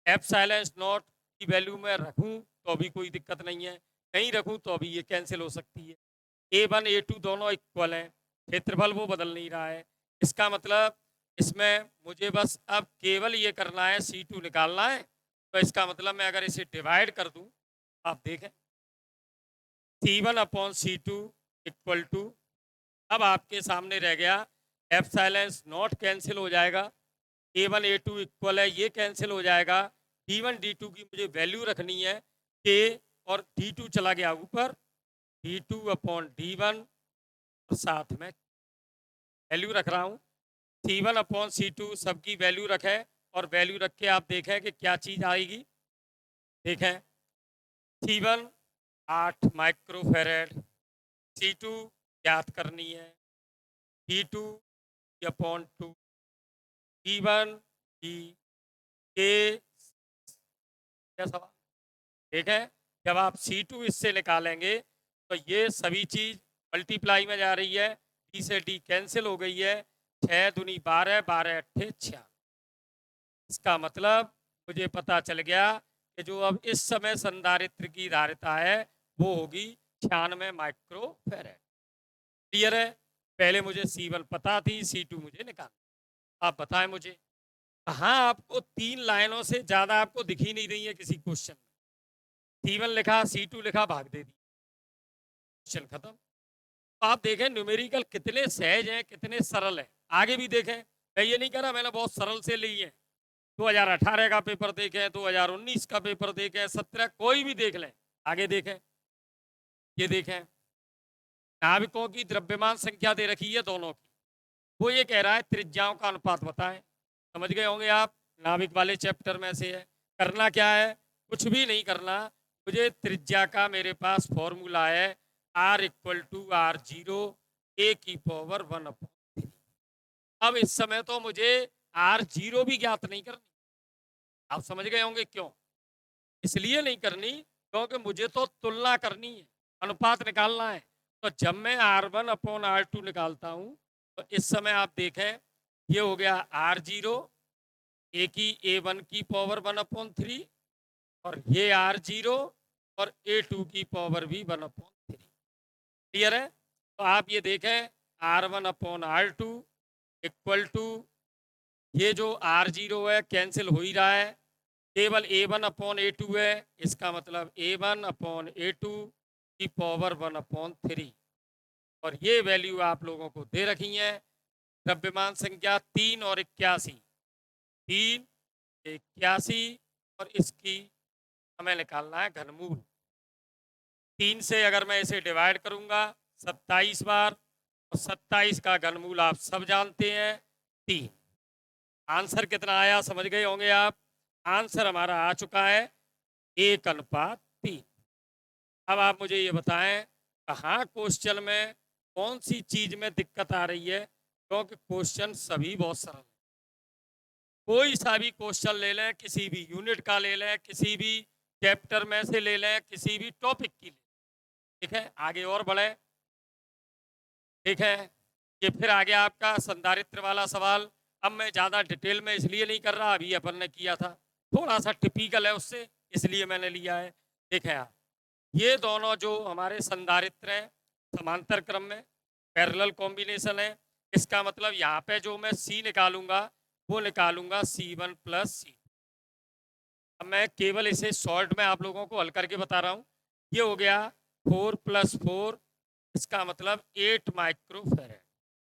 A: एप्सिलॉन नॉट की वैल्यू में रखूं तो भी कोई दिक्कत नहीं है, नहीं रखूं तो भी ये कैंसिल हो सकती है। A1 A2 दोनों इक्वल हैं, क्षेत्रफल वो बदल नहीं रहा है। इसका मतलब इसमें मुझे बस अब केवल ये करना है, C2 निकालना है। तो इसका मतलब मैं अगर इसे डिवाइड कर दूं, आप देखें C1 upon C2 equal to, अब आपके सामने रह गया एप्सिलॉन नॉट कैंसिल हो जाएगा, A1 A2 इक्वल है, ये कैंसिल हो जाएगा। D1 D2 की मुझे वैल्यू रखनी है K, और D2 चला गया ऊपर, D2 अपॉन D1 और साथ में वैल्यू रख रहा हूँ। C1 अपॉन C2 सबकी वैल्यू रखे, और वैल्यू रख के आप देखें कि क्या चीज़ आएगी। देखें C1 8 माइक्रोफेरेड, C2 ज्ञात करनी है, D2 अपॉन 2, D1 D के क्या सवाल। ठीक है, जब आप C2 इससे निकालेंगे तो ये सभी चीज मल्टीप्लाई में जा रही है, D से D कैंसिल हो गई है, 6 दूनी 12, 12 अट्ठे 6। इसका मतलब मुझे पता चल गया कि जो अब इस समय संधारित्र की धारिता है वो होगी 96 माइक्रोफेरेड। क्लियर है? पहले मुझे C1 पता थी, C2 मुझे निकाल। आप बताएं मुझे कहाँ आपको 3 लाइनों से ज्यादा आपको दिख ही नहीं रही है किसी क्वेश्चन में। C1 लिखा, C2 लिखा, भाग दे दी, क्वेश्चन खत्म। तो आप देखें न्यूमेरिकल कितने सहज हैं, कितने सरल हैं। आगे भी देखें, मैं ये नहीं कह रहा मैंने बहुत सरल से ली है। 2018 का पेपर देखें, 2019 का पेपर देखें, 17 कोई भी देख लें। आगे देखें, ये देखें नाविकों की द्रव्यमान संख्या दे रखी है दोनों की, वो ये कह रहा है त्रिज्याओं का अनुपात बताएं। समझ गए होंगे आप, नाविक वाले चैप्टर में से है। करना क्या है, कुछ भी नहीं करना, मुझे त्रिज्या का मेरे पास फॉर्मूला है R equal to R0 A की पावर 1/3। अब इस समय तो मुझे R0 भी ज्ञात नहीं करनी। आप समझ गए होंगे क्यों, इसलिए नहीं करनी क्योंकि मुझे तो तुलना करनी है, अनुपात निकालना है। तो जब मैं R1 अपॉन R2 निकालता हूं तो इस समय आप देखें ये हो गया R0 A की A1 की पावर 1/3, और ये R0 और A2 की पावर भी 1/3। क्लियर है? तो आप ये देखें R1 upon R2 equal to, ये जो R0 है कैंसिल हो ही रहा है, केवल A1 अपॉन A2 है। इसका मतलब A1 अपॉन A2 की पावर 1/3, और ये वैल्यू आप लोगों को दे रखी है। द्रव्यमान संख्या 3 और 81, 3 81, और इसकी हमें निकालना है घनमूल। 3 से अगर मैं इसे डिवाइड करूंगा 27 बार, और 27 का घनमूल आप सब जानते हैं 3। आंसर कितना आया समझ गए होंगे आप। आंसर हमारा आ चुका है 1:3। अब आप मुझे ये बताएं कहाँ क्वेश्चन में कौन सी चीज में दिक्कत आ रही है, क्योंकि क्वेश्चन सभी बहुत सरल है। कोई सा भी क्वेश्चन ले लें, किसी भी यूनिट का ले लें, किसी भी चैप्टर में से ले लें, किसी भी टॉपिक की ले, ठीक है। आगे और बढ़े, ठीक है। ये फिर आ गया आपका संधारित्र वाला सवाल। अब मैं ज़्यादा डिटेल में इसलिए नहीं कर रहा, अभी अपन ने किया था, थोड़ा सा टिपिकल है उससे, इसलिए मैंने लिया है। देखें आप, ये दोनों जो हमारे संधारित्र हैं समांतर क्रम में पैरेलल कॉम्बिनेशन है। इसका मतलब यहाँ पे जो मैं C निकालूंगा वो निकालूंगा C1 प्लस C। अब मैं केवल इसे शॉर्ट में आप लोगों को हल करके बता रहा हूँ। ये हो गया 4 + 4, इसका मतलब 8 माइक्रोफेरेड।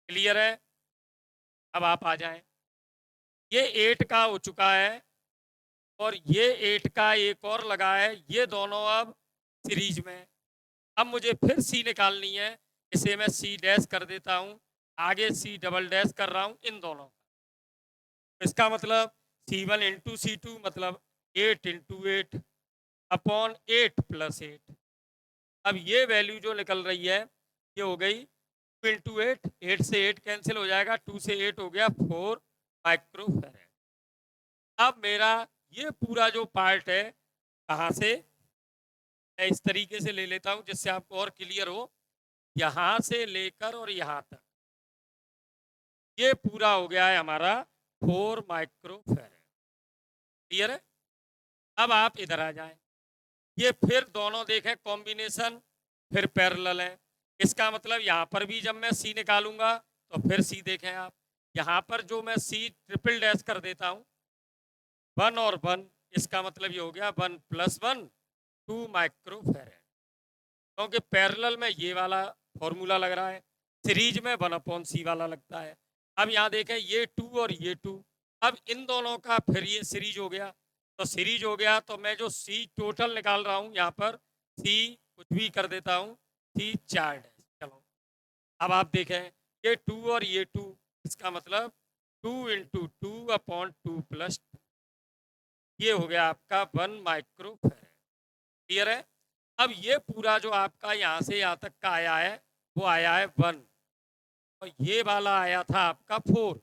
A: क्लियर है? अब आप आ जाएं, ये 8 का हो चुका है, और ये 8 का एक और लगा है, ये दोनों अब सीरीज में। अब मुझे फिर C निकालनी है, इसे मैं C डैश कर देता हूं, आगे C डबल डैश कर रहा हूं इन दोनों का। इसका मतलब C1 इंटू C2 मतलब 8 इंटू 8 अपॉन 8 + 8। अब ये वैल्यू जो निकल रही है ये हो गई 2 इंटू 8, 8 से 8 कैंसिल हो जाएगा, 2 से 8 हो गया 4 माइक्रोफैरेड। अब मेरा ये पूरा जो पार्ट है, कहाँ से, मैं इस तरीके से ले लेता हूँ जिससे आपको और क्लियर हो। यहाँ से लेकर और यहाँ तक ये पूरा हो गया है हमारा 4 माइक्रोफैरेड। क्लियर है? अब आप इधर आ जाएं। ये फिर दोनों देखें कॉम्बिनेशन, फिर पैरेलल है। इसका मतलब यहाँ पर भी जब मैं सी निकालूंगा तो फिर सी देखें आप, यहाँ पर जो मैं सी ट्रिपल डैश कर देता हूँ 1 और 1, इसका मतलब ये हो गया 1 प्लस 1 2 माइक्रोफैरेड, क्योंकि पैरेलल में ये वाला फॉर्मूला लग रहा है, सीरीज में 1/c वाला लगता है। अब यहाँ देखें ये 2 और ये 2, अब इन दोनों का फिर ये सीरीज हो गया, तो सीरीज हो गया तो मैं जो सी टोटल निकाल रहा हूँ यहाँ पर सी कुछ भी कर देता हूँ, सी 4 डैश। चलो अब आप देखें ये 2 और ये 2, इसका मतलब 2 इंटू 2/2 प्लस 2, ये हो गया आपका 1 माइक्रोफैरेड। क्लियर है? अब ये पूरा जो आपका यहाँ से यहाँ तक का आया है वो आया है 1, और ये वाला आया था आपका 4।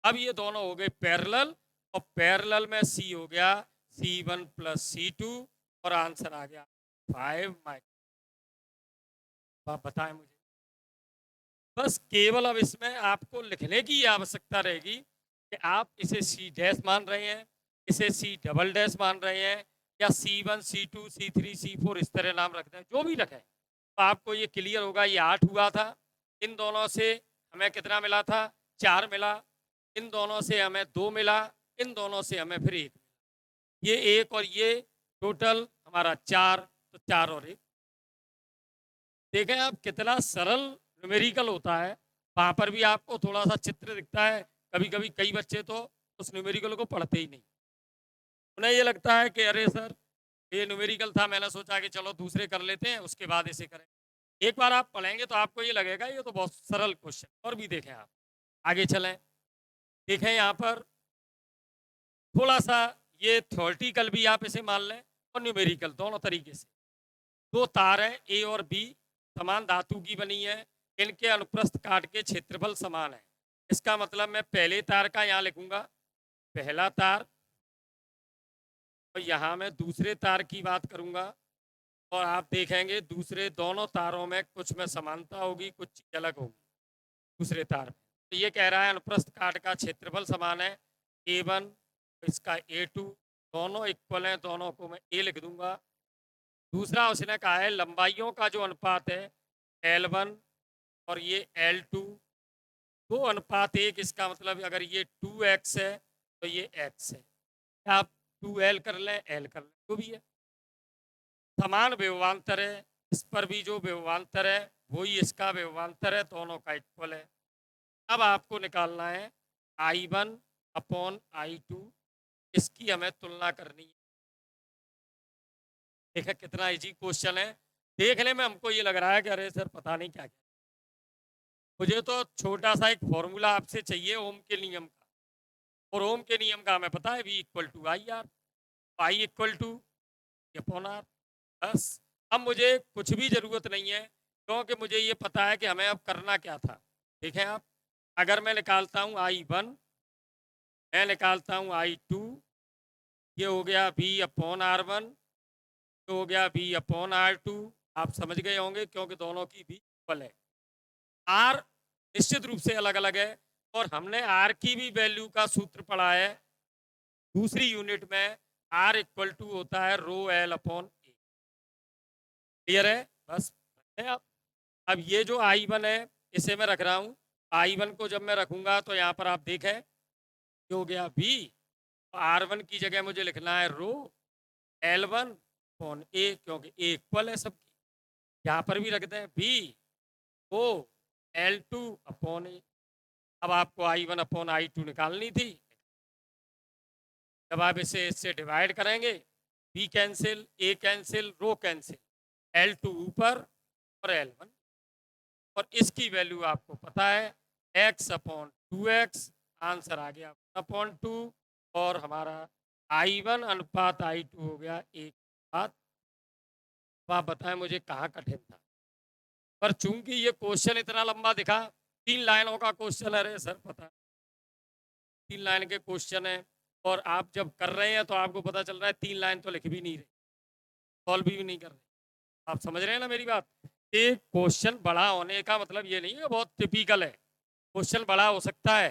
A: अब ये दोनों हो गए पैरेलल, और पैरेलल में सी हो गया C1 प्लस C2, और आंसर आ गया 5 माइक्रो। आप बताएं मुझे, बस केवल अब इसमें आपको लिखने की आवश्यकता रहेगी कि आप इसे सी डैश मान रहे हैं, इसे सी डबल डैश मान रहे हैं, या C1 C2 C3 C4 इस तरह नाम रखते हैं, जो भी रखें तो आपको ये क्लियर होगा। ये 8 हुआ था, इन दोनों से हमें कितना मिला था, 4 मिला, इन दोनों से हमें 2 मिला, इन दोनों से हमें फिर 1, ये 1 और ये टोटल हमारा 4, तो 4 और 1। देखें आप कितना सरल न्यूमेरिकल होता है, वहाँ पर भी आपको थोड़ा सा चित्र दिखता है। कभी कभी कई बच्चे तो उस न्यूमेरिकल को पढ़ते ही नहीं, उन्हें ये लगता है कि अरे सर ये न्यूमेरिकल था, मैंने सोचा कि चलो दूसरे कर लेते हैं उसके बाद इसे करें। एक बार आप पढ़ेंगे तो आपको ये लगेगा ये तो बहुत सरल क्वेश्चन। और भी देखें आप, आगे चलें, देखें यहाँ पर थोड़ा सा ये थ्योरेटिकल भी आप इसे मान लें और न्यूमेरिकल, दोनों तरीके से। दो तार हैं ए और बी, समान धातु की बनी है, इनके अनुप्रस्थ काट के क्षेत्रफल समान है। इसका मतलब मैं पहले तार का यहाँ लिखूंगा पहला तार, और यहाँ मैं दूसरे तार की बात करूंगा, और आप देखेंगे दूसरे दोनों तारों में कुछ में समानता होगी, कुछ चीज अलग होगी दूसरे तार में। तो ये कह रहा है अनुप्रस्थ काट का क्षेत्रफल समान है, A1 इसका A2, दोनों इक्वल हैं, दोनों को मैं A लिख दूंगा। दूसरा उसने कहा है लंबाइयों का जो अनुपात है L1 और ये L2, 2:1, इसका मतलब अगर ये 2x है तो ये x है, आप 2L कर लें, L कर लें, जो भी है। समान विभवांतर है, इस पर भी जो विभवांतर है वही इसका विभवांतर है, दोनों का इक्वल है। अब आपको निकालना है I1/I2, इसकी हमें तुलना करनी है। देखा कितना इजी क्वेश्चन है, देखने में हमको ये लग रहा है कि अरे सर पता नहीं क्या क्या। मुझे तो छोटा सा एक फॉर्मूला आपसे चाहिए ओम के नियम का, और ओम के नियम का हमें पता है V = IR, I equal to upon R, बस। अब मुझे कुछ भी जरूरत नहीं है, क्योंकि मुझे ये पता है कि हमें अब करना क्या था। देखें आप, अगर मैं निकालता हूँ I1, मैं निकालता हूँ I2, ये हो गया V/R1, ये हो गया V/R2। आप समझ गए होंगे क्योंकि दोनों की भी इक्वल है। आर निश्चित रूप से अलग अलग है, और हमने आर की भी वैल्यू का सूत्र पढ़ा है दूसरी यूनिट में, आर इक्वल टू होता है ρL/A। क्लियर है? बस है आप। अब ये जो I1 है इसे मैं रख रहा हूँ, I1 को जब मैं रखूंगा तो यहाँ पर आप देखें ये हो गया V, R1 की जगह मुझे लिखना है ρL1/A, क्योंकि A इक्वल है सबकी। यहाँ पर भी रख दें VO L2/A। अब आपको I1/I2 निकालनी थी, जब आप इसे इससे डिवाइड करेंगे B cancel, A cancel, rho cancel, L2 ऊपर और L1, और इसकी वैल्यू आपको पता है x/2x, आंसर आ गया 1/2, और हमारा I1/I2 हो गया 1 बात। अब आप बताएं मुझे कहाँ कठिन था। पर चूंकि ये क्वेश्चन इतना लंबा दिखा, 3 लाइनों का क्वेश्चन, अरे सर पता 3 लाइन के क्वेश्चन है, और आप जब कर रहे हैं तो आपको पता चल रहा है 3 लाइन तो लिख भी नहीं रहे, सॉल्व भी नहीं कर रहे। आप समझ रहे हैं ना मेरी बात? एक क्वेश्चन बड़ा होने का मतलब ये नहीं है बहुत टिपिकल है, क्वेश्चन बड़ा हो सकता है,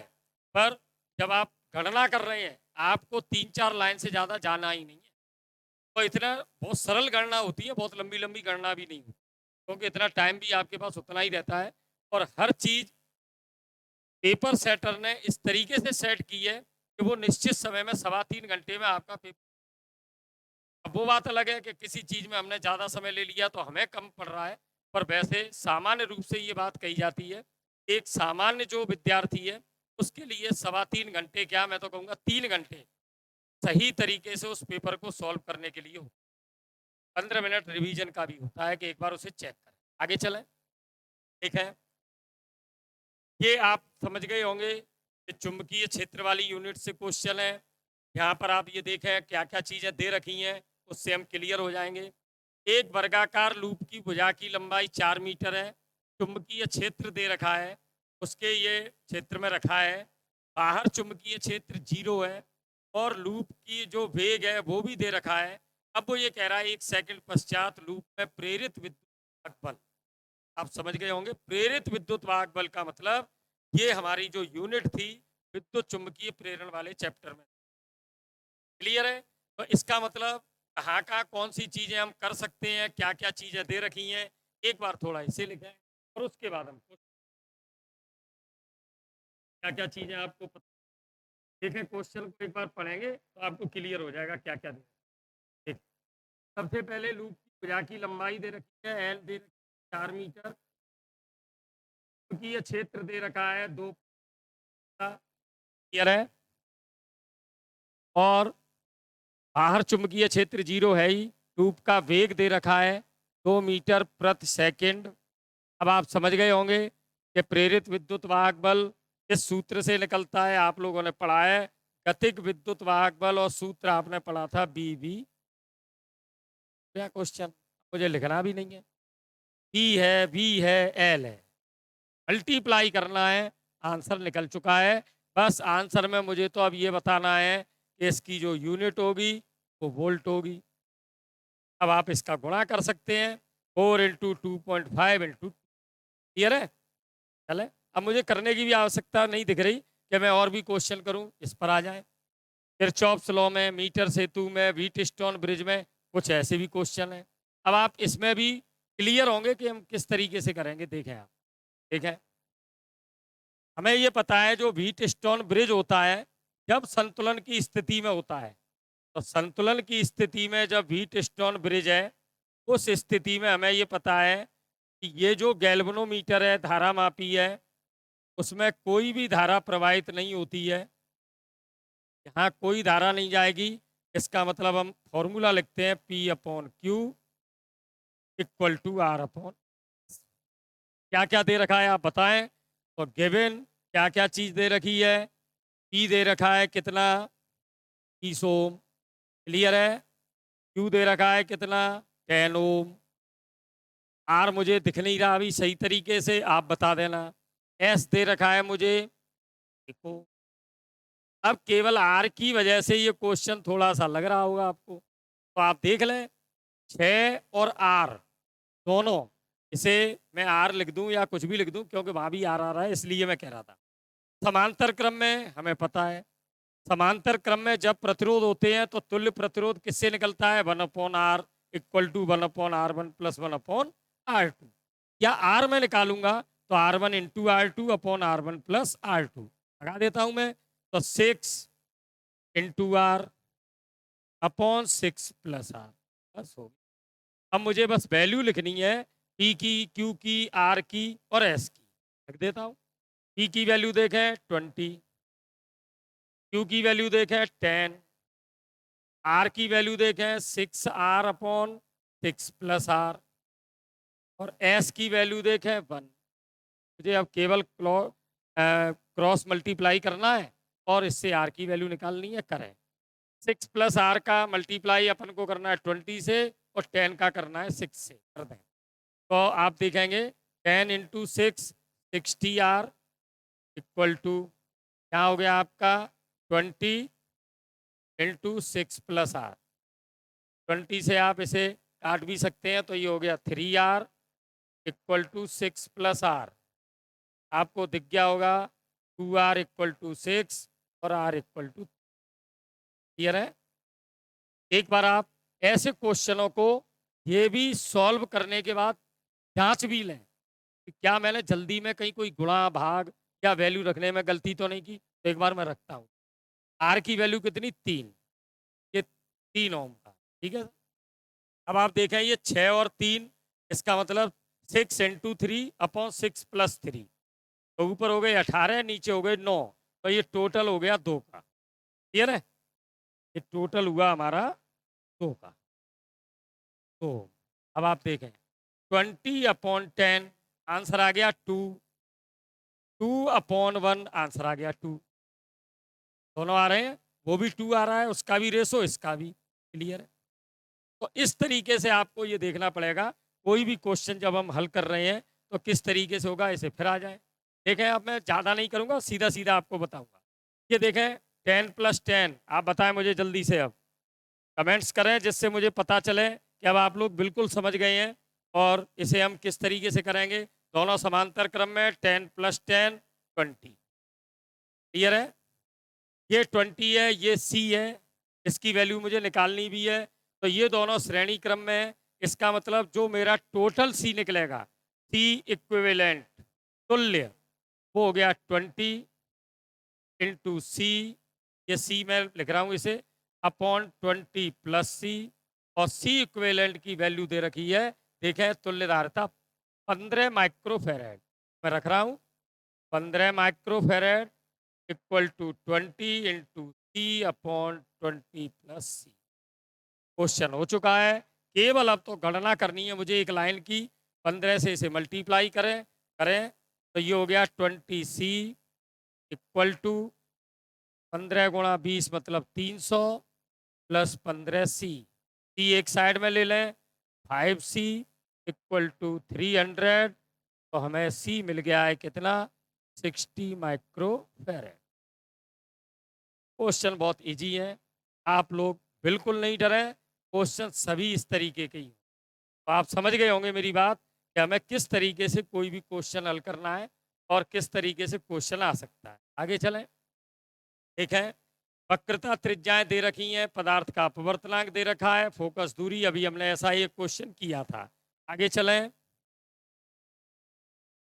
A: पर जब आप गणना कर रहे हैं आपको 3-4 लाइन से ज़्यादा जाना ही नहीं है। तो इतना बहुत सरल गणना होती है, बहुत लंबी लंबी गणना भी नहीं होती, क्योंकि इतना टाइम भी आपके पास उतना ही रहता है। और हर चीज़ पेपर सेटर ने इस तरीके से सेट की है कि वो निश्चित समय में 3.25 घंटे में आपका पेपर। अब वो बात अलग है कि किसी चीज़ में हमने ज़्यादा समय ले लिया तो हमें कम पड़ रहा है, पर वैसे सामान्य रूप से ये बात कही जाती है, एक सामान्य जो विद्यार्थी है उसके लिए 3.25 घंटे क्या, मैं तो कहूँगा 3 घंटे सही तरीके से उस पेपर को सॉल्व करने के लिए हो। 15 मिनट रिवीजन का भी होता है कि एक बार उसे चेक करें। आगे चलें। ठीक है, ये आप समझ गए होंगे कि चुंबकीय क्षेत्र वाली यूनिट से क्वेश्चन है। यहाँ पर आप ये देखें क्या क्या चीज़ें दे रखी हैं, उससे हम क्लियर हो जाएंगे। एक वर्गाकार लूप की भुजा की लंबाई 4 मीटर है, चुंबकीय क्षेत्र दे रखा है, उसके ये क्षेत्र में रखा है, बाहर चुंबकीय क्षेत्र 0 है, और लूप की जो वेग है वो भी दे रखा है। अब वो ये कह रहा है 1 सेकंड पश्चात लूप में प्रेरित विद्युत बल। आप समझ गए होंगे प्रेरित विद्युत वाहक बल का मतलब, ये हमारी जो यूनिट थी विद्युत चुंबकीय प्रेरण वाले चैप्टर में। क्लियर है? तो इसका मतलब कहाँ कहाँ कौन सी चीजें हम कर सकते हैं, क्या क्या चीजें दे रखी हैं, एक बार थोड़ा इसे लिखें और उसके बाद हम क्या क्या चीजें आपको देखें, क्वेश्चन को एक बार पढ़ेंगे तो आपको क्लियर हो जाएगा क्या क्या दे। सबसे पहले लूप की भुजा की लंबाई दे रखी है, एल दे रखी है 4 मीटर, क्योंकि ये क्षेत्र दे रखा है 2, क्लियर है, और बाहर चुंबकीय क्षेत्र 0 है ही, लूप का वेग दे रखा है 2 मीटर प्रति सेकंड। अब आप समझ गए होंगे कि प्रेरित विद्युत वाहक बल इस सूत्र से निकलता है, आप लोगों ने पढ़ा है, गतिक विद्युत वाहक बल, और सूत्र आपने पढ़ा था बी बी। क्या क्वेश्चन मुझे लिखना भी नहीं है, बी है, वी है, एल है, मल्टीप्लाई करना है, आंसर निकल चुका है। बस आंसर में मुझे तो अब ये बताना है कि इसकी जो यूनिट होगी वो वोल्ट होगी। अब आप इसका गुणा कर सकते हैं, 4 × 2.5 × क्लियर है? चले, अब मुझे करने की भी आवश्यकता नहीं दिख रही कि मैं और भी क्वेश्चन करूं, इस पर आ जाए। किरचॉफ्स लॉ में, मीटर सेतु में, व्हीटस्टोन ब्रिज में कुछ ऐसे भी क्वेश्चन हैं। अब आप इसमें भी क्लियर होंगे कि हम किस तरीके से करेंगे। देखें आप, देखें, हमें ये पता है जो व्हीटस्टोन ब्रिज होता है जब संतुलन की स्थिति में होता है, तो संतुलन की स्थिति में जब व्हीटस्टोन ब्रिज है, उस स्थिति में हमें ये पता है कि ये जो गैल्वेनोमीटर है, धारा मापी है, उसमें कोई भी धारा प्रवाहित नहीं होती है, यहाँ कोई धारा नहीं जाएगी। इसका मतलब हम फॉर्मूला लिखते हैं P/Q = R/। क्या क्या दे रखा है आप बताएं। तो गिवन क्या क्या चीज दे रखी है, P दे रखा है कितना, 30 ओम, क्लियर है, Q दे रखा है कितना, 10 ओम, R मुझे दिख नहीं रहा अभी सही तरीके से, आप बता देना, S दे रखा है मुझे, देखो अब केवल R की वजह से ये क्वेश्चन थोड़ा सा लग रहा होगा आपको, तो आप देख लें 6 और R दोनों, इसे मैं R लिख दूं या कुछ भी लिख दूं क्योंकि वहां भी R आ रहा है, इसलिए मैं कह रहा था। समांतर क्रम में हमें पता है, समांतर क्रम में जब प्रतिरोध होते हैं तो तुल्य प्रतिरोध किससे निकलता है, 1/R = 1/R1 + 1/R2, या R में निकालूंगा तो R1 × R2/R1 + R2 लगा देता हूं मैं, तो 6 × R/6 + R, बस हो गया। अब मुझे बस वैल्यू लिखनी है, P की, Q की, R की और S की, लिख देता हूं। P की वैल्यू देखें 20, Q की वैल्यू देखें 10, R की वैल्यू देखें 6R/6 + R, और S की वैल्यू देखें 1। मुझे अब केवल क्रॉस मल्टीप्लाई करना है और इससे R की वैल्यू निकालनी है, करें। 6 + R का मल्टीप्लाई अपन को करना है 20 से, और 10 का करना है 6 से, कर दें तो आप देखेंगे 10 इंटू 6 60R इक्वल टू क्या हो गया आपका 20 इंटू 6 प्लस आर। 20 से आप इसे काट भी सकते हैं तो ये हो गया 3R equal to 6 plus are. आपको दिख गया होगा 2R इक्वल टू 6 और R इक्वल टू। क्लियर है? एक बार आप ऐसे क्वेश्चनों को ये भी सॉल्व करने के बाद जांच भी लें कि क्या मैंने जल्दी में कहीं कोई गुणा भाग या वैल्यू रखने में गलती तो नहीं की। तो एक बार मैं रखता हूँ। आर की वैल्यू कितनी 3, ये 3 ओम का। ठीक है, अब आप देखें ये 6 और 3, इसका मतलब 6 इंटू 3/6 प्लस 3, तो ऊपर हो गए 18, नीचे हो गए 9, तो ये टोटल हो गया 2 का। क्लियर है? ये टोटल हुआ हमारा 2 का। तो अब आप देखें 20/10 आंसर आ गया 2, 2/1 आंसर आ गया 2। दोनों आ रहे हैं, वो भी 2 आ रहा है, उसका भी रेशो, इसका भी। क्लियर है? तो इस तरीके से आपको ये देखना पड़ेगा कोई भी क्वेश्चन जब हम हल कर रहे हैं तो किस तरीके से होगा, इसे फिर आ जाए। देखें, अब मैं ज़्यादा नहीं करूँगा, सीधा सीधा आपको बताऊंगा। ये देखें 10 + 10, आप बताएं मुझे जल्दी से। अब कमेंट्स करें जिससे मुझे पता चले कि अब आप लोग बिल्कुल समझ गए हैं और इसे हम किस तरीके से करेंगे। दोनों समांतर क्रम में 10 + 10 20। क्लियर है? ये 20 है, ये सी है, इसकी वैल्यू मुझे निकालनी भी है। तो ये दोनों श्रेणी क्रम में है, इसका मतलब जो मेरा टोटल सी निकलेगा, सी इक्विवेलेंट तुल्य, वो हो गया 20 इंटू सी, ये सी मैं लिख रहा हूँ इसे, अपॉन 20 प्लस सी, और सी इक्विवेलेंट की वैल्यू दे रखी है, देखें तुल्य धारिता 15 माइक्रोफेरेड। मैं रख रहा हूँ 15 microfarad equal to 20 into C upon 20 plus C. Question हो चुका है, केवल अब तो गणना करनी है मुझे एक लाइन की। 15 से इसे मल्टीप्लाई करें करें तो ये हो गया 20 सी इक्वल टू 15 गुणा 20 मतलब 300 प्लस 15 सी। सी एक साइड में ले लें, 5 सी इक्वल टू 300, तो हमें सी मिल गया है कितना, 60 माइक्रोफेरेड। क्वेश्चन बहुत इजी है, आप लोग बिल्कुल नहीं डरें, क्वेश्चन सभी इस तरीके के ही। तो आप समझ गए होंगे मेरी बात कि हमें किस तरीके से कोई भी क्वेश्चन हल करना है और किस तरीके से क्वेश्चन आ सकता है। आगे चलें। देखें, वक्रता त्रिज्याएं दे रखी हैं, पदार्थ का अपवर्तनांक दे रखा है, फोकस दूरी, अभी हमने ऐसा ही एक क्वेश्चन किया था। आगे चलें।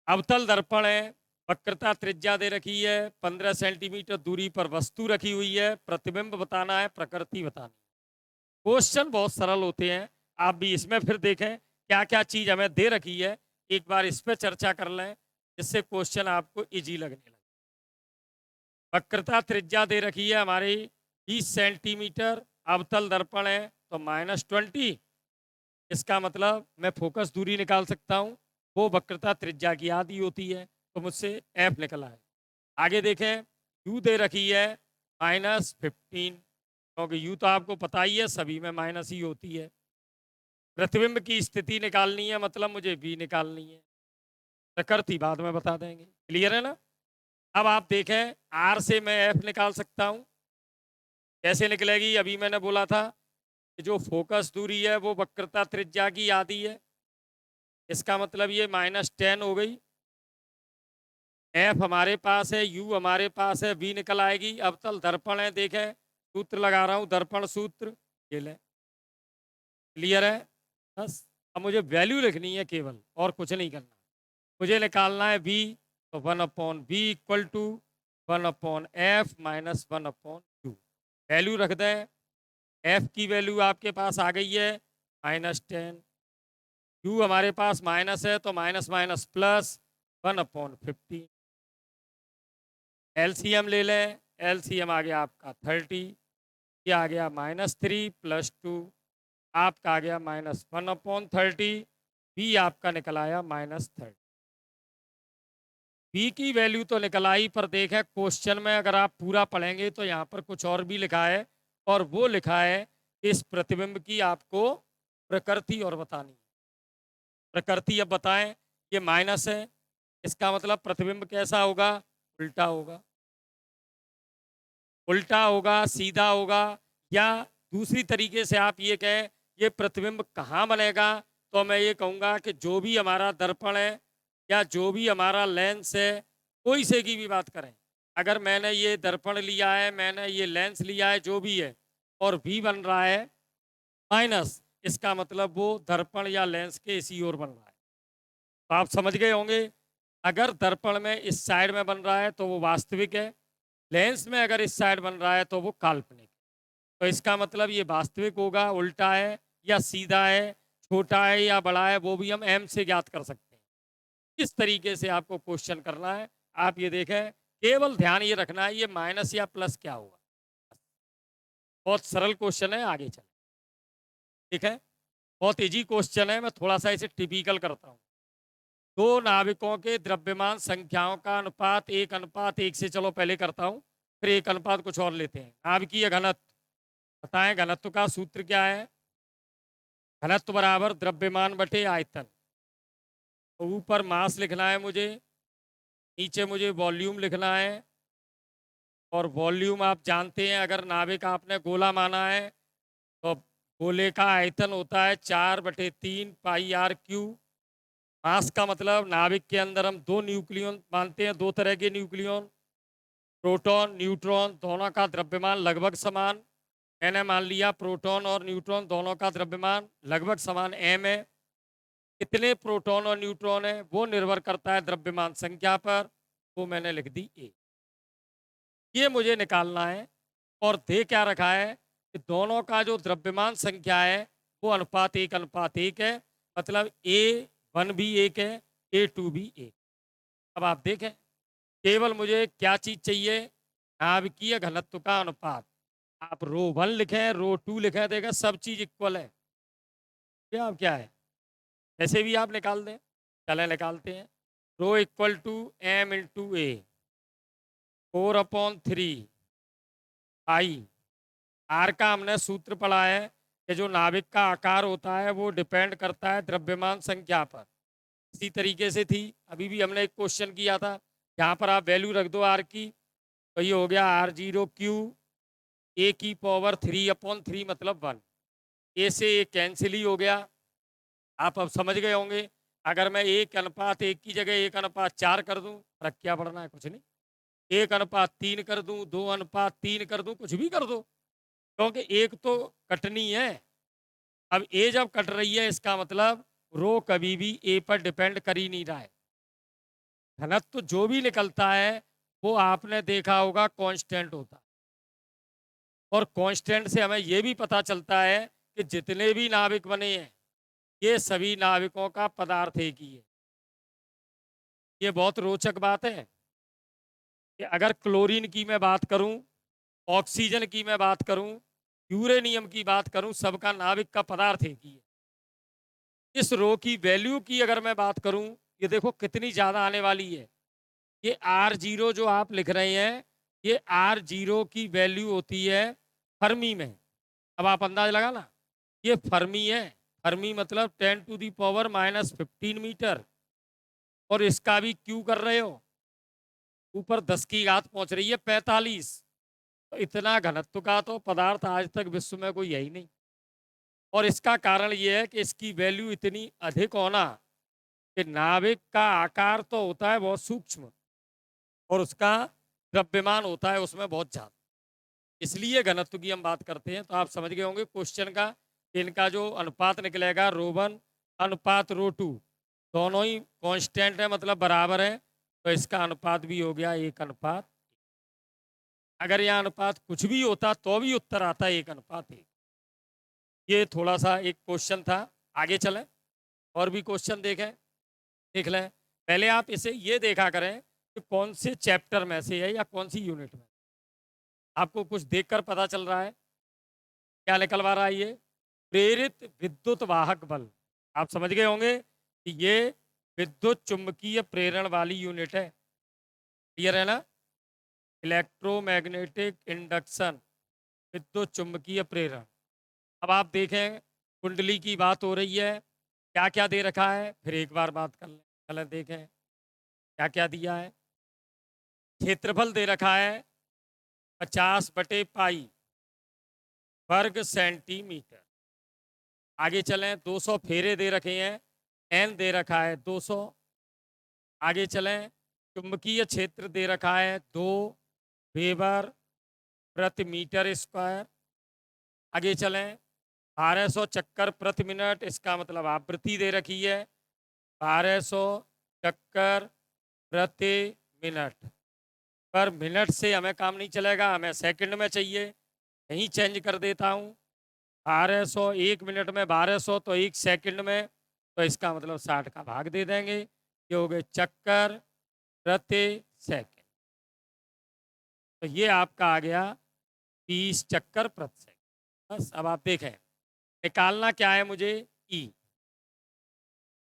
A: अवतल दर्पण है, वक्रता त्रिज्या दे रखी है, 15 सेंटीमीटर दूरी पर वस्तु रखी हुई है, प्रतिबिंब बताना है, प्रकृति बतानी। क्वेश्चन बहुत सरल होते हैं, आप भी इसमें फिर देखें क्या क्या चीज हमें दे रखी है, एक बार इस पर चर्चा कर लें जिससे क्वेश्चन आपको इजी लगने लगे। वक्रता त्रिज्या दे रखी है हमारी 20 सेंटीमीटर, अवतल दर्पण है तो -20, इसका मतलब मैं फोकस दूरी निकाल सकता हूं, वो वक्रता त्रिज्या की आधी होती है, तो मुझसे एफ निकला है। आगे देखें, यू दे रखी है -15, क्योंकि यू तो आपको पता ही है सभी में माइनस ही होती है। प्रतिबिंब की स्थिति निकालनी है, मतलब मुझे वी निकालनी है, प्रकृति बाद में बता देंगे। क्लियर है ना? अब आप देखें, आर से मैं एफ निकाल सकता हूं, कैसे निकलेगी, अभी मैंने बोला था कि जो फोकस दूरी है वो वक्रता त्रिज्या की आधी है, इसका मतलब ये -10 हो गई। एफ हमारे पास है, यू हमारे पास है, वी निकल आएगी। अवतल दर्पण है, देखें सूत्र लगा रहा हूं, दर्पण सूत्र ये ले। क्लियर है? बस अब मुझे वैल्यू लिखनी है केवल, और कुछ नहीं करना। मुझे निकालना है वी, तो 1/v equal to 1/f minus 1/u। Value रख दें, एफ की वैल्यू आपके पास आ गई है -10, यू हमारे पास माइनस है तो माइनस माइनस प्लस 1/15। एलसीएम ले लें, एलसीएम आ गया आपका 30, ये आ गया -3 + 2, आपका आ गया -1/30, बी आपका निकल आया -30। बी की वैल्यू तो निकल आई, पर देखें क्वेश्चन में अगर आप पूरा पढ़ेंगे तो यहाँ पर कुछ और भी लिखा है, और वो लिखा है इस प्रतिबिंब की आपको प्रकृति और बतानी। प्रकृति अब बताएं, ये माइनस है, इसका मतलब प्रतिबिंब कैसा होगा? उल्टा होगा। उल्टा होगा, सीधा होगा, या दूसरी तरीके से आप ये कहें, ये प्रतिबिंब कहाँ बनेगा? तो मैं ये कहूँगा कि जो भी हमारा दर्पण है या जो भी हमारा लेंस है, कोई से की भी बात करें, अगर मैंने ये दर्पण लिया है, मैंने ये लेंस लिया है, जो भी है, और भी बन रहा है माइनस, इसका मतलब वो दर्पण या लेंस के इसी ओर बन रहा है। तो आप समझ गए होंगे, अगर दर्पण में इस साइड में बन रहा है तो वो वास्तविक है, लेंस में अगर इस साइड बन रहा है तो वो काल्पनिक है। तो इसका मतलब ये वास्तविक होगा, उल्टा है या सीधा है, छोटा है या बड़ा है, वो भी हम एम से ज्ञात कर सकते हैं। इस तरीके से आपको क्वेश्चन करना है। आप ये देखें, केवल ध्यान ये रखना है, ये माइनस या प्लस क्या होगा। बहुत सरल क्वेश्चन है, आगे चलें। ठीक है, बहुत इजी क्वेश्चन है, मैं थोड़ा सा इसे टिपिकल करता हूँ। दो नाविकों के द्रव्यमान संख्याओं का अनुपात 1:1 से, चलो पहले करता हूँ, फिर एक अनुपात कुछ और लेते हैं। नाभिकीय घनत्व, बताएं घनत्व का सूत्र क्या है? घनत्व बराबर द्रव्यमान बटे आयतन। तो ऊपर मास लिखना है मुझे, नीचे मुझे वॉल्यूम लिखना है। और वॉल्यूम आप जानते हैं, अगर नाभिक आपने गोला माना है तो गोले का आयतन होता है 4/3 पाई आर क्यू। मास का मतलब नाभिक के अंदर हम दो न्यूक्लियन मानते हैं, दो तरह के न्यूक्लियन, प्रोटॉन न्यूट्रॉन, दोनों का द्रव्यमान लगभग समान। मैंने मान लिया प्रोटॉन और न्यूट्रॉन दोनों का द्रव्यमान लगभग समान एम है। कितने प्रोटॉन और न्यूट्रॉन है वो निर्भर करता है द्रव्यमान संख्या पर, वो मैंने लिख दी ए। ये मुझे निकालना है, और दे क्या रखा है कि दोनों का जो द्रव्यमान संख्या है वो अनुपात 1:1 है, मतलब A1 भी 1 है, A2 भी 1। अब आप देखें, केवल मुझे क्या चीज चाहिए? नाभिकीय घनत्व का अनुपात। आप ρ1 लिखें, ρ2 लिखें, देखें सब चीज इक्वल है। क्या अब क्या है, ऐसे भी आप निकाल दें। चले निकालते हैं। Rho equal to M into A, 4/3 I. R का हमने सूत्र पढ़ा है कि जो नाभिक का आकार होता है वो डिपेंड करता है द्रव्यमान संख्या पर। इसी तरीके से थी, अभी भी हमने एक क्वेश्चन किया था, यहाँ पर आप वैल्यू रख दो आर की, तो ये हो गया R0 क्यू A⁻³ मतलब 1। ए से ए कैंसिल ही हो गया। आप अब समझ गए होंगे, अगर मैं 1:1 की जगह 1:4 कर दूं, फर्क क्या पड़ना है? कुछ नहीं। 1:3 कर दूं, 2:3 कर दूं, कुछ भी कर दो, क्योंकि एक तो कटनी है। अब ए जब कट रही है, इसका मतलब रो कभी भी ए पर डिपेंड कर ही नहीं रहा है। घनत्व जो भी निकलता है वो आपने देखा होगा कांस्टेंट होता है, और कांस्टेंट से हमें यह भी पता चलता है कि जितने भी नाभिक बने हैं ये सभी नाविकों का पदार्थ एक ही है। ये बहुत रोचक बात है कि अगर क्लोरीन की मैं बात करूं, ऑक्सीजन की मैं बात करूं, यूरेनियम की बात करूं, सबका नाभिक का पदार्थ एक ही है। इस रो की वैल्यू की अगर मैं बात करूं, ये देखो कितनी ज्यादा आने वाली है। ये R0 जो आप लिख रहे हैं, ये R0 की वैल्यू होती है फर्मी में। अब आप अंदाज लगा ना, ये फर्मी है। फर्मी मतलब 10⁻⁻15 मीटर, और इसका भी क्यू कर रहे हो, ऊपर 10 की घात पहुंच रही है 45। तो इतना घनत्व का तो पदार्थ आज तक विश्व में कोई है ही नहीं। और इसका कारण ये है कि इसकी वैल्यू इतनी अधिक होना, कि नाभिक का आकार तो होता है बहुत सूक्ष्म, और उसका द्रव्यमान होता है उसमें बहुत ज्यादा। इसलिए घनत्व की हम बात करते हैं। तो आप समझ गए होंगे क्वेश्चन का, इनका जो अनुपात निकलेगा ρ1 अनुपात ρ2, दोनों ही कांस्टेंट है, मतलब बराबर है, तो इसका अनुपात भी हो गया 1:1। अगर यह अनुपात कुछ भी होता तो भी उत्तर आता 1:1। ये थोड़ा सा एक क्वेश्चन था, आगे चलें और भी क्वेश्चन देखें, देख लें। पहले आप इसे ये देखा करें कि कौन से चैप्टर में से है या कौन सी यूनिट में। आपको कुछ देखकर पता चल रहा है क्या निकलवा रहा है ये? प्रेरित विद्युत वाहक बल। आप समझ गए होंगे कि ये विद्युत चुंबकीय प्रेरण वाली यूनिट है। क्लियर है ना? इलेक्ट्रोमैग्नेटिक इंडक्शन, विद्युत चुंबकीय प्रेरण। अब आप देखें, कुंडली की बात हो रही है, क्या क्या दे रखा है, फिर एक बार बात कर लें। चलें देखें क्या क्या दिया है। क्षेत्रफल दे रखा है 50/पाई वर्ग सेंटीमीटर। आगे चलें 200 फेरे दे रखे हैं, एन दे रखा है 200। आगे चलें चुंबकीय क्षेत्र दे रखा है 2 वेबर प्रति मीटर स्क्वायर। आगे चलें 1200 चक्कर प्रति मिनट, इसका मतलब आवृत्ति दे रखी है 1200 चक्कर प्रति मिनट। पर मिनट से हमें काम नहीं चलेगा, हमें सेकंड में चाहिए। यहीं चेंज कर देता हूँ 1200, 1 मिनट में 1200 तो 1 सेकंड में, तो इसका मतलब 60 का भाग दे देंगे। ये हो गए चक्कर प्रति सेकंड। तो ये आपका आ गया 30 चक्कर प्रति सेकंड। बस अब आप देखें निकालना क्या है मुझे, ई।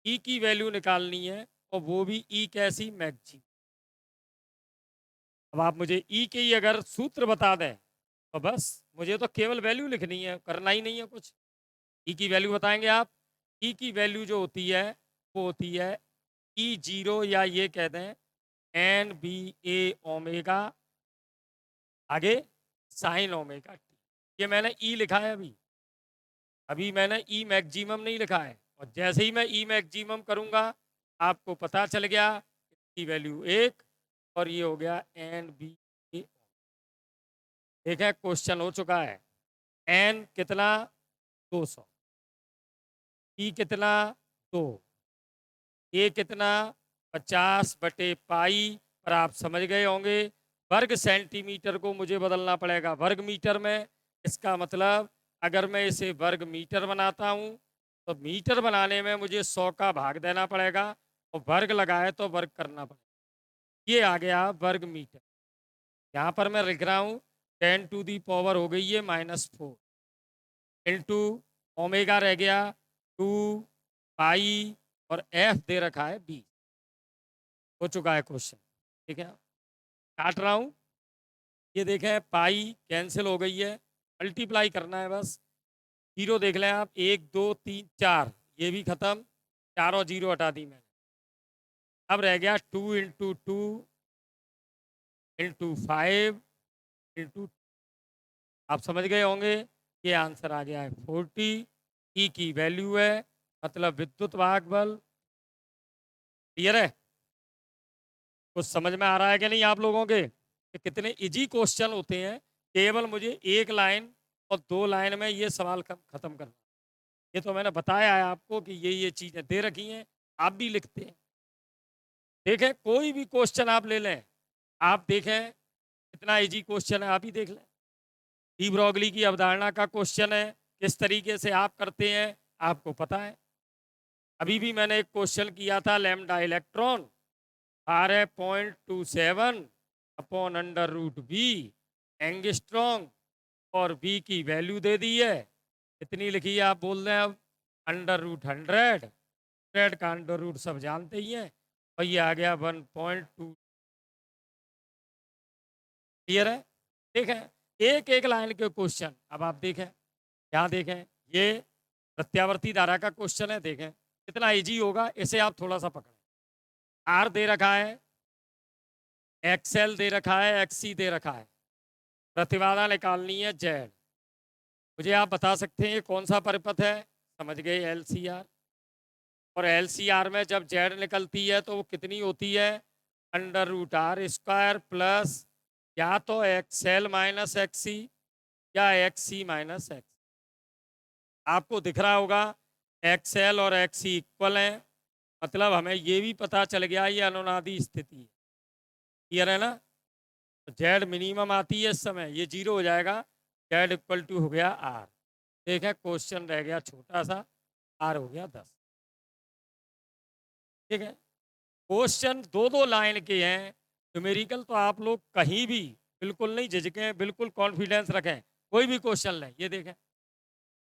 A: ई की वैल्यू निकालनी है और वो भी ई कैसी, मैक्सिमम। अब आप मुझे ई के ही अगर सूत्र बता दें तो बस मुझे तो केवल वैल्यू लिखनी है, करना ही नहीं है कुछ। ई की वैल्यू बताएंगे आप। ई की वैल्यू जो होती है वो होती है ई जीरो, या ये कह दें एन बी ए ओमेगा, आगे साइन ओमेगा टी। ये मैंने ई लिखा है अभी, अभी मैंने ई मैक्सिमम नहीं लिखा है। और जैसे ही मैं ई मैक्सिमम करूंगा आपको पता चल गया इसकी वैल्यू 1 और ये हो गया एन बी ए। ठीक है, क्वेश्चन हो चुका है। एन कितना 200, ई कितना 2, ए कितना 50/पाई। पर आप समझ गए होंगे वर्ग सेंटीमीटर को मुझे बदलना पड़ेगा वर्ग मीटर में। इसका मतलब अगर मैं इसे वर्ग मीटर बनाता हूँ तो मीटर बनाने में मुझे 100 का भाग देना पड़ेगा, और वर्ग लगाए तो वर्ग करना पड़ेगा। ये आ गया वर्ग मीटर। यहाँ पर मैं लिख रहा हूँ 10⁻⁴ हो गई है -4 इंटू ओमेगा रह गया 2 पाई और एफ दे रखा है 20। हो चुका है क्वेश्चन। ठीक है, काट रहा हूं। ये देखें पाई कैंसिल हो गई है, मल्टीप्लाई करना है बस। जीरो देख लें आप, 1 2 3 4, ये भी खत्म, चारों जीरो हटा दी मैंने। अब रह गया 2 इंटू 2 इंटू 5 इंटू, आप समझ गए होंगे। ये आंसर आ गया है 40। ई की वैल्यू है, मतलब विद्युत वाहक बल। क्लियर है? कुछ समझ में आ रहा है कि नहीं आप लोगों के कि कितने इजी क्वेश्चन होते हैं। केवल मुझे एक लाइन और 2 लाइन में ये सवाल खत्म करना। ये तो मैंने बताया है आपको कि ये चीजें दे रखी हैं, आप भी लिखते हैं। देखें कोई भी क्वेश्चन आप ले लें, आप देखें कितना इजी क्वेश्चन है, आप ही देख लें। डी ब्रॉगली की अवधारणा का क्वेश्चन है, किस तरीके से आप करते हैं आपको पता है। अभी भी मैंने एक क्वेश्चन किया था, lambda electron 12.27 upon √V angstrom, और V की वैल्यू दे दी है कितनी लिखी है, आप बोल दें अब √100। 100 का अंडर रूट सब जानते ही हैं, और ये आ गया 1.2। क्लियर है? ठीक है, एक एक लाइन के क्वेश्चन अब आप देखें। यहाँ देखें ये प्रत्यावर्ती धारा का क्वेश्चन है, देखें कितना इजी होगा, इसे आप थोड़ा सा पकड़ें। आर दे रखा है, एक्सएल दे रखा है, एक्सी दे रखा है, प्रतिबाधा निकालनी है जेड। मुझे आप बता सकते हैं ये कौन सा परिपथ है? समझ गए, एलसीआर। और एलसीआर में जब जेड निकलती है तो वो कितनी होती है, √r² प्लस या तो एक्सएल माइनस एक्सी या एक्सी माइनस एक्स। आपको दिख रहा होगा एक्सएल और एक्सी इक्वल हैं, मतलब हमें ये भी पता चल गया ये अनुनादी स्थिति है। क्लियर है ना? जेड मिनिमम आती है इस समय, ये जीरो हो जाएगा, जेड इक्वल टू हो गया आर। देखें क्वेश्चन रह गया छोटा सा, आर हो गया 10। ठीक है, क्वेश्चन 2 2 लाइन के हैं। न्यूमेरिकल तो आप लोग कहीं भी बिल्कुल नहीं झिझकें, बिल्कुल कॉन्फिडेंस रखें, कोई भी क्वेश्चन लें। ये देखें,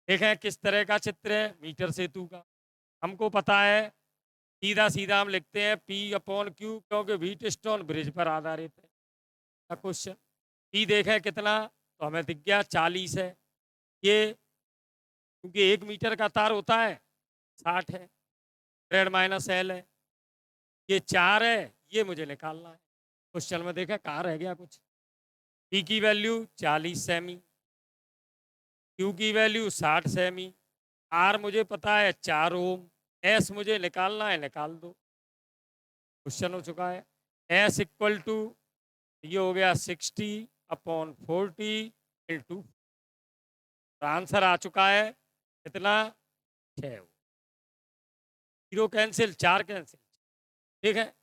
A: देखें किस तरह का चित्र है, मीटर सेतु का। हमको पता है सीधा सीधा हम लिखते हैं P/Q, क्योंकि व्हीटस्टोन ब्रिज पर आधारित है क्वेश्चन। P देखें कितना, तो हमें दिख गया 40 है। ये क्योंकि 1 मीटर का तार होता है 60 है, 100 - L है। ये 4 है, ये मुझे निकालना है। क्वेश्चन में देखा कहाँ रह गया कुछ। पी की वैल्यू 40 सेमी, क्यू की वैल्यू 60 सेमी, आर मुझे पता है 4 ओम, एस मुझे निकालना है, निकाल दो। क्वेश्चन हो चुका है। एस इक्वल टू ये हो गया 60/40 इंटू, आंसर आ चुका है कितना, 6। Zero cancel, 4 cancel. ठीक है,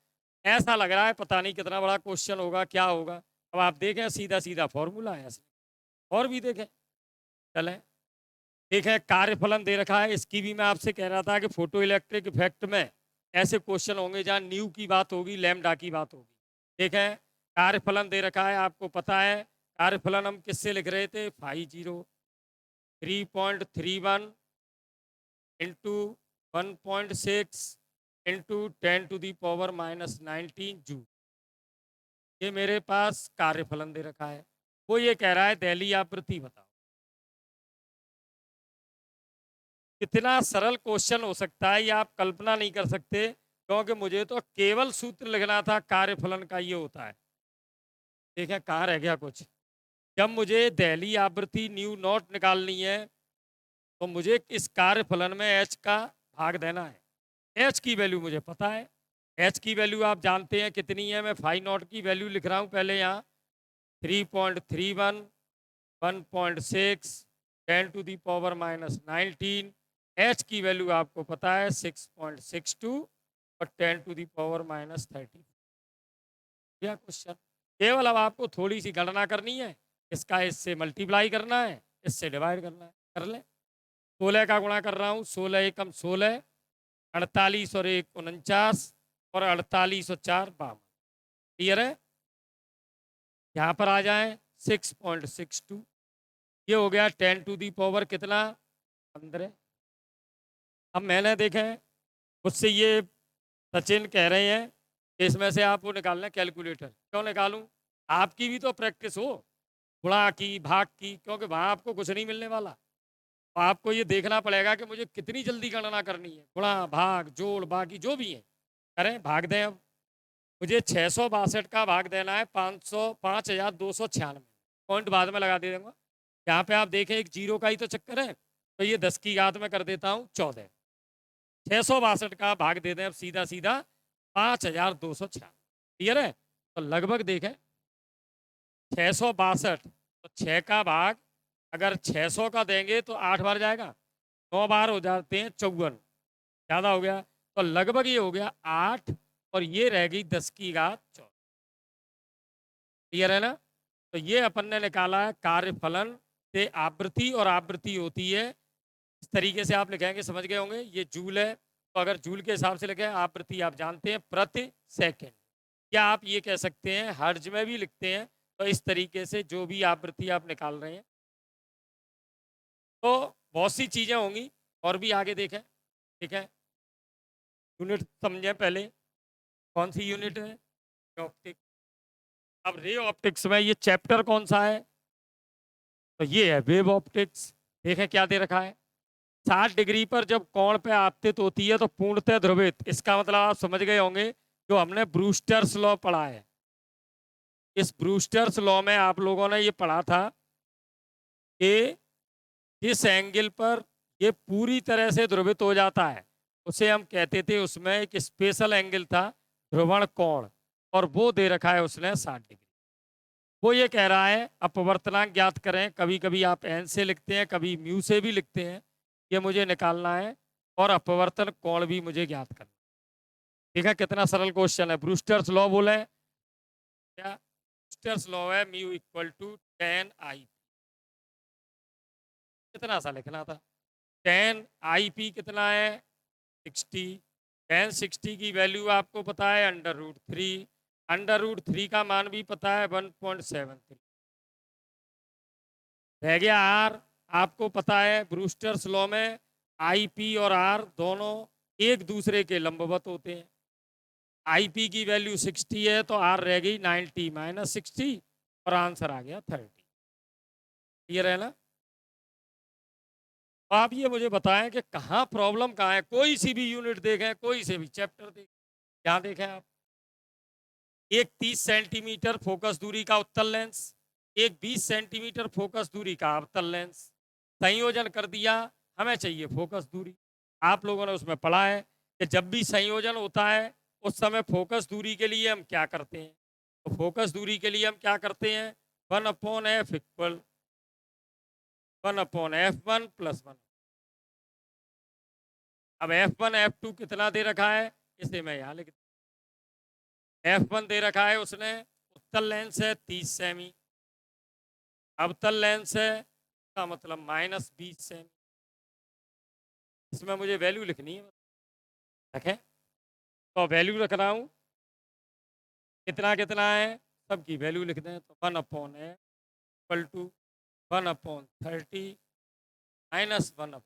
A: ऐसा लग रहा है पता नहीं कितना बड़ा क्वेश्चन होगा, क्या होगा। अब आप देखें, सीधा सीधा फॉर्मूला है ऐसे। और भी देखें, चलें। ठीक है, कार्यफलन दे रखा है, इसकी भी मैं आपसे कह रहा था कि फोटो इलेक्ट्रिक इफेक्ट में ऐसे क्वेश्चन होंगे जहाँ न्यू की बात होगी, लैम्डा की बात होगी। ठीक है, कार्यफलन दे रखा है, आपको पता है कार्यफलन हम किससे लिख रहे थे, 3.31 इंटू 1.6 इंटू 10⁻⁻19 जूल। ये मेरे पास कार्यफलन दे रखा है। वो ये कह रहा है दहली आवृत्ति बताओ। कितना सरल क्वेश्चन हो सकता है ये आप कल्पना नहीं कर सकते, क्योंकि मुझे तो केवल सूत्र लिखना था, कार्यफलन का ये होता है। देखें कहाँ रह गया कुछ। जब मुझे दहली आवृत्ति न्यू नॉट निकालनी है, तो मुझे इस कार्यफलन में एच का भाग देना है। एच की वैल्यू मुझे पता है, एच की वैल्यू आप जानते हैं कितनी है। मैं फाइव नॉट की वैल्यू लिख रहा हूँ पहले यहाँ, 3.31, 1.6, 10⁻⁻19। एच की वैल्यू आपको पता है 6.62 और 10⁻⁻30। यह क्वेश्चन केवल अब आपको थोड़ी सी गणना करनी है, इसका इससे मल्टीप्लाई करना है, इससे डिवाइड करना है। कर ले, 16 का गुणा कर रहा हूँ, 16 एकम 16, 48 और 1 49, और 48 और 4 52। क्लियर है। यहाँ पर आ जाए 6.62, ये हो गया 10⁻⁻ कितना, 15। अब मैंने देखे मुझसे ये सचिन कह रहे हैं कि इसमें से आपको निकालना है कैलकुलेटर। क्यों निकालूं, आपकी भी तो प्रैक्टिस हो, गुणा की भाग की, क्योंकि वहां आपको कुछ नहीं मिलने वाला। तो आपको ये देखना पड़ेगा कि मुझे कितनी जल्दी गणना करनी है, गुणा भाग जोड़ बाकी जो भी है करें। भाग दें, अब मुझे 662 का भाग देना है 5296। पॉइंट बाद में लगा दे दूंगा। यहाँ पे आप देखें एक जीरो का ही तो चक्कर है, तो ये 10 की घात में कर देता हूँ 14। 662 का भाग दे दें अब सीधा सीधा 5296। क्लियर है। तो लगभग देखें 662, तो 6 का भाग अगर 600 का देंगे तो 8 बार जाएगा, 9 बार हो जाते हैं 54, ज़्यादा हो गया। तो लगभग ये हो गया 8, और ये रह गई 10 की घात 14। क्लियर है ना। तो ये अपन ने निकाला है कार्यफलन से आवृत्ति, और आवृत्ति होती है इस तरीके से आप लिखेंगे, समझ गए होंगे। ये जूल है, तो अगर जूल के हिसाब से लिखें, आवृत्ति आप जानते हैं प्रति सेकंड, या आप ये कह सकते हैं हर्ज में भी लिखते हैं। तो इस तरीके से जो भी आवृत्ति आप निकाल रहे हैं, तो बहुत सी चीजें होंगी और भी आगे देखें। ठीक है, यूनिट समझें पहले, कौन सी यूनिट है, ऑप्टिक। अब रे ऑप्टिक्स में ये चैप्टर कौन सा है, तो ये है वेव ऑप्टिक्स। देखें क्या दे रखा है, 60 डिग्री पर जब कोण पे आपतित होती है तो पूर्णतः ध्रुवित। इसका मतलब आप समझ गए होंगे, जो हमने ब्रूस्टर्स लॉ पढ़ा है। इस ब्रूस्टर्स लॉ में आप लोगों ने ये पढ़ा था कि जिस एंगल पर ये पूरी तरह से ध्रुवित हो जाता है, उसे हम कहते थे, उसमें एक स्पेशल एंगल था, ध्रुवण कोण, और वो दे रखा है उसने 60 डिग्री। वो ये कह रहा है अपवर्तनांक ज्ञात करें, कभी कभी आप एन से लिखते हैं, कभी म्यू से भी लिखते हैं, ये मुझे निकालना है, और अपवर्तन कोण भी मुझे ज्ञात करना। ठीक है, कितना सरल क्वेश्चन है। ब्रूस्टर्स लॉ बोले क्या, ब्रूस्टर्स लॉ है म्यू इक्वल टू 10 I। कितना सा लिखना था, 10 IP कितना है 60। 10/60 की वैल्यू आपको पता है √3, √3 का मान भी पता है 1.73। रह गया आर, आपको पता है ब्रूस्टर्स लॉ में IP और R दोनों एक दूसरे के लंबवत होते हैं। IP की वैल्यू 60 है, तो R रह गई 90 - 60, और आंसर आ गया 30। क्लियर है ना। तो आप ये मुझे बताएं कि कहाँ प्रॉब्लम कहाँ है, कोई सी भी यूनिट देखें, कोई से भी चैप्टर देखें, यहाँ देखें आप, एक 30 सेंटीमीटर फोकस दूरी का उत्तल लेंस, एक 20 सेंटीमीटर फोकस दूरी का अवतल लेंस, संयोजन कर दिया, हमें चाहिए फोकस दूरी। आप लोगों ने उसमें पढ़ा है कि जब भी संयोजन होता है उस समय फोकस दूरी के लिए हम क्या करते हैं, तो फोकस दूरी के लिए हम क्या करते हैं, 1/f इक्वल 1/f1 प्लस 1। अब F1 F2 कितना दे रखा है, इसे मैं यहाँ लिख, F1 दे रखा है उसने, उत्तल लेंस है 30 सेमी, अवतल लेंस है का मतलब -20 सेमी। इसमें मुझे वैल्यू लिखनी है, रखें तो वैल्यू रख रहा हूँ, कितना कितना है सबकी वैल्यू लिख दें, तो 1/f equal to 1/30 minus 1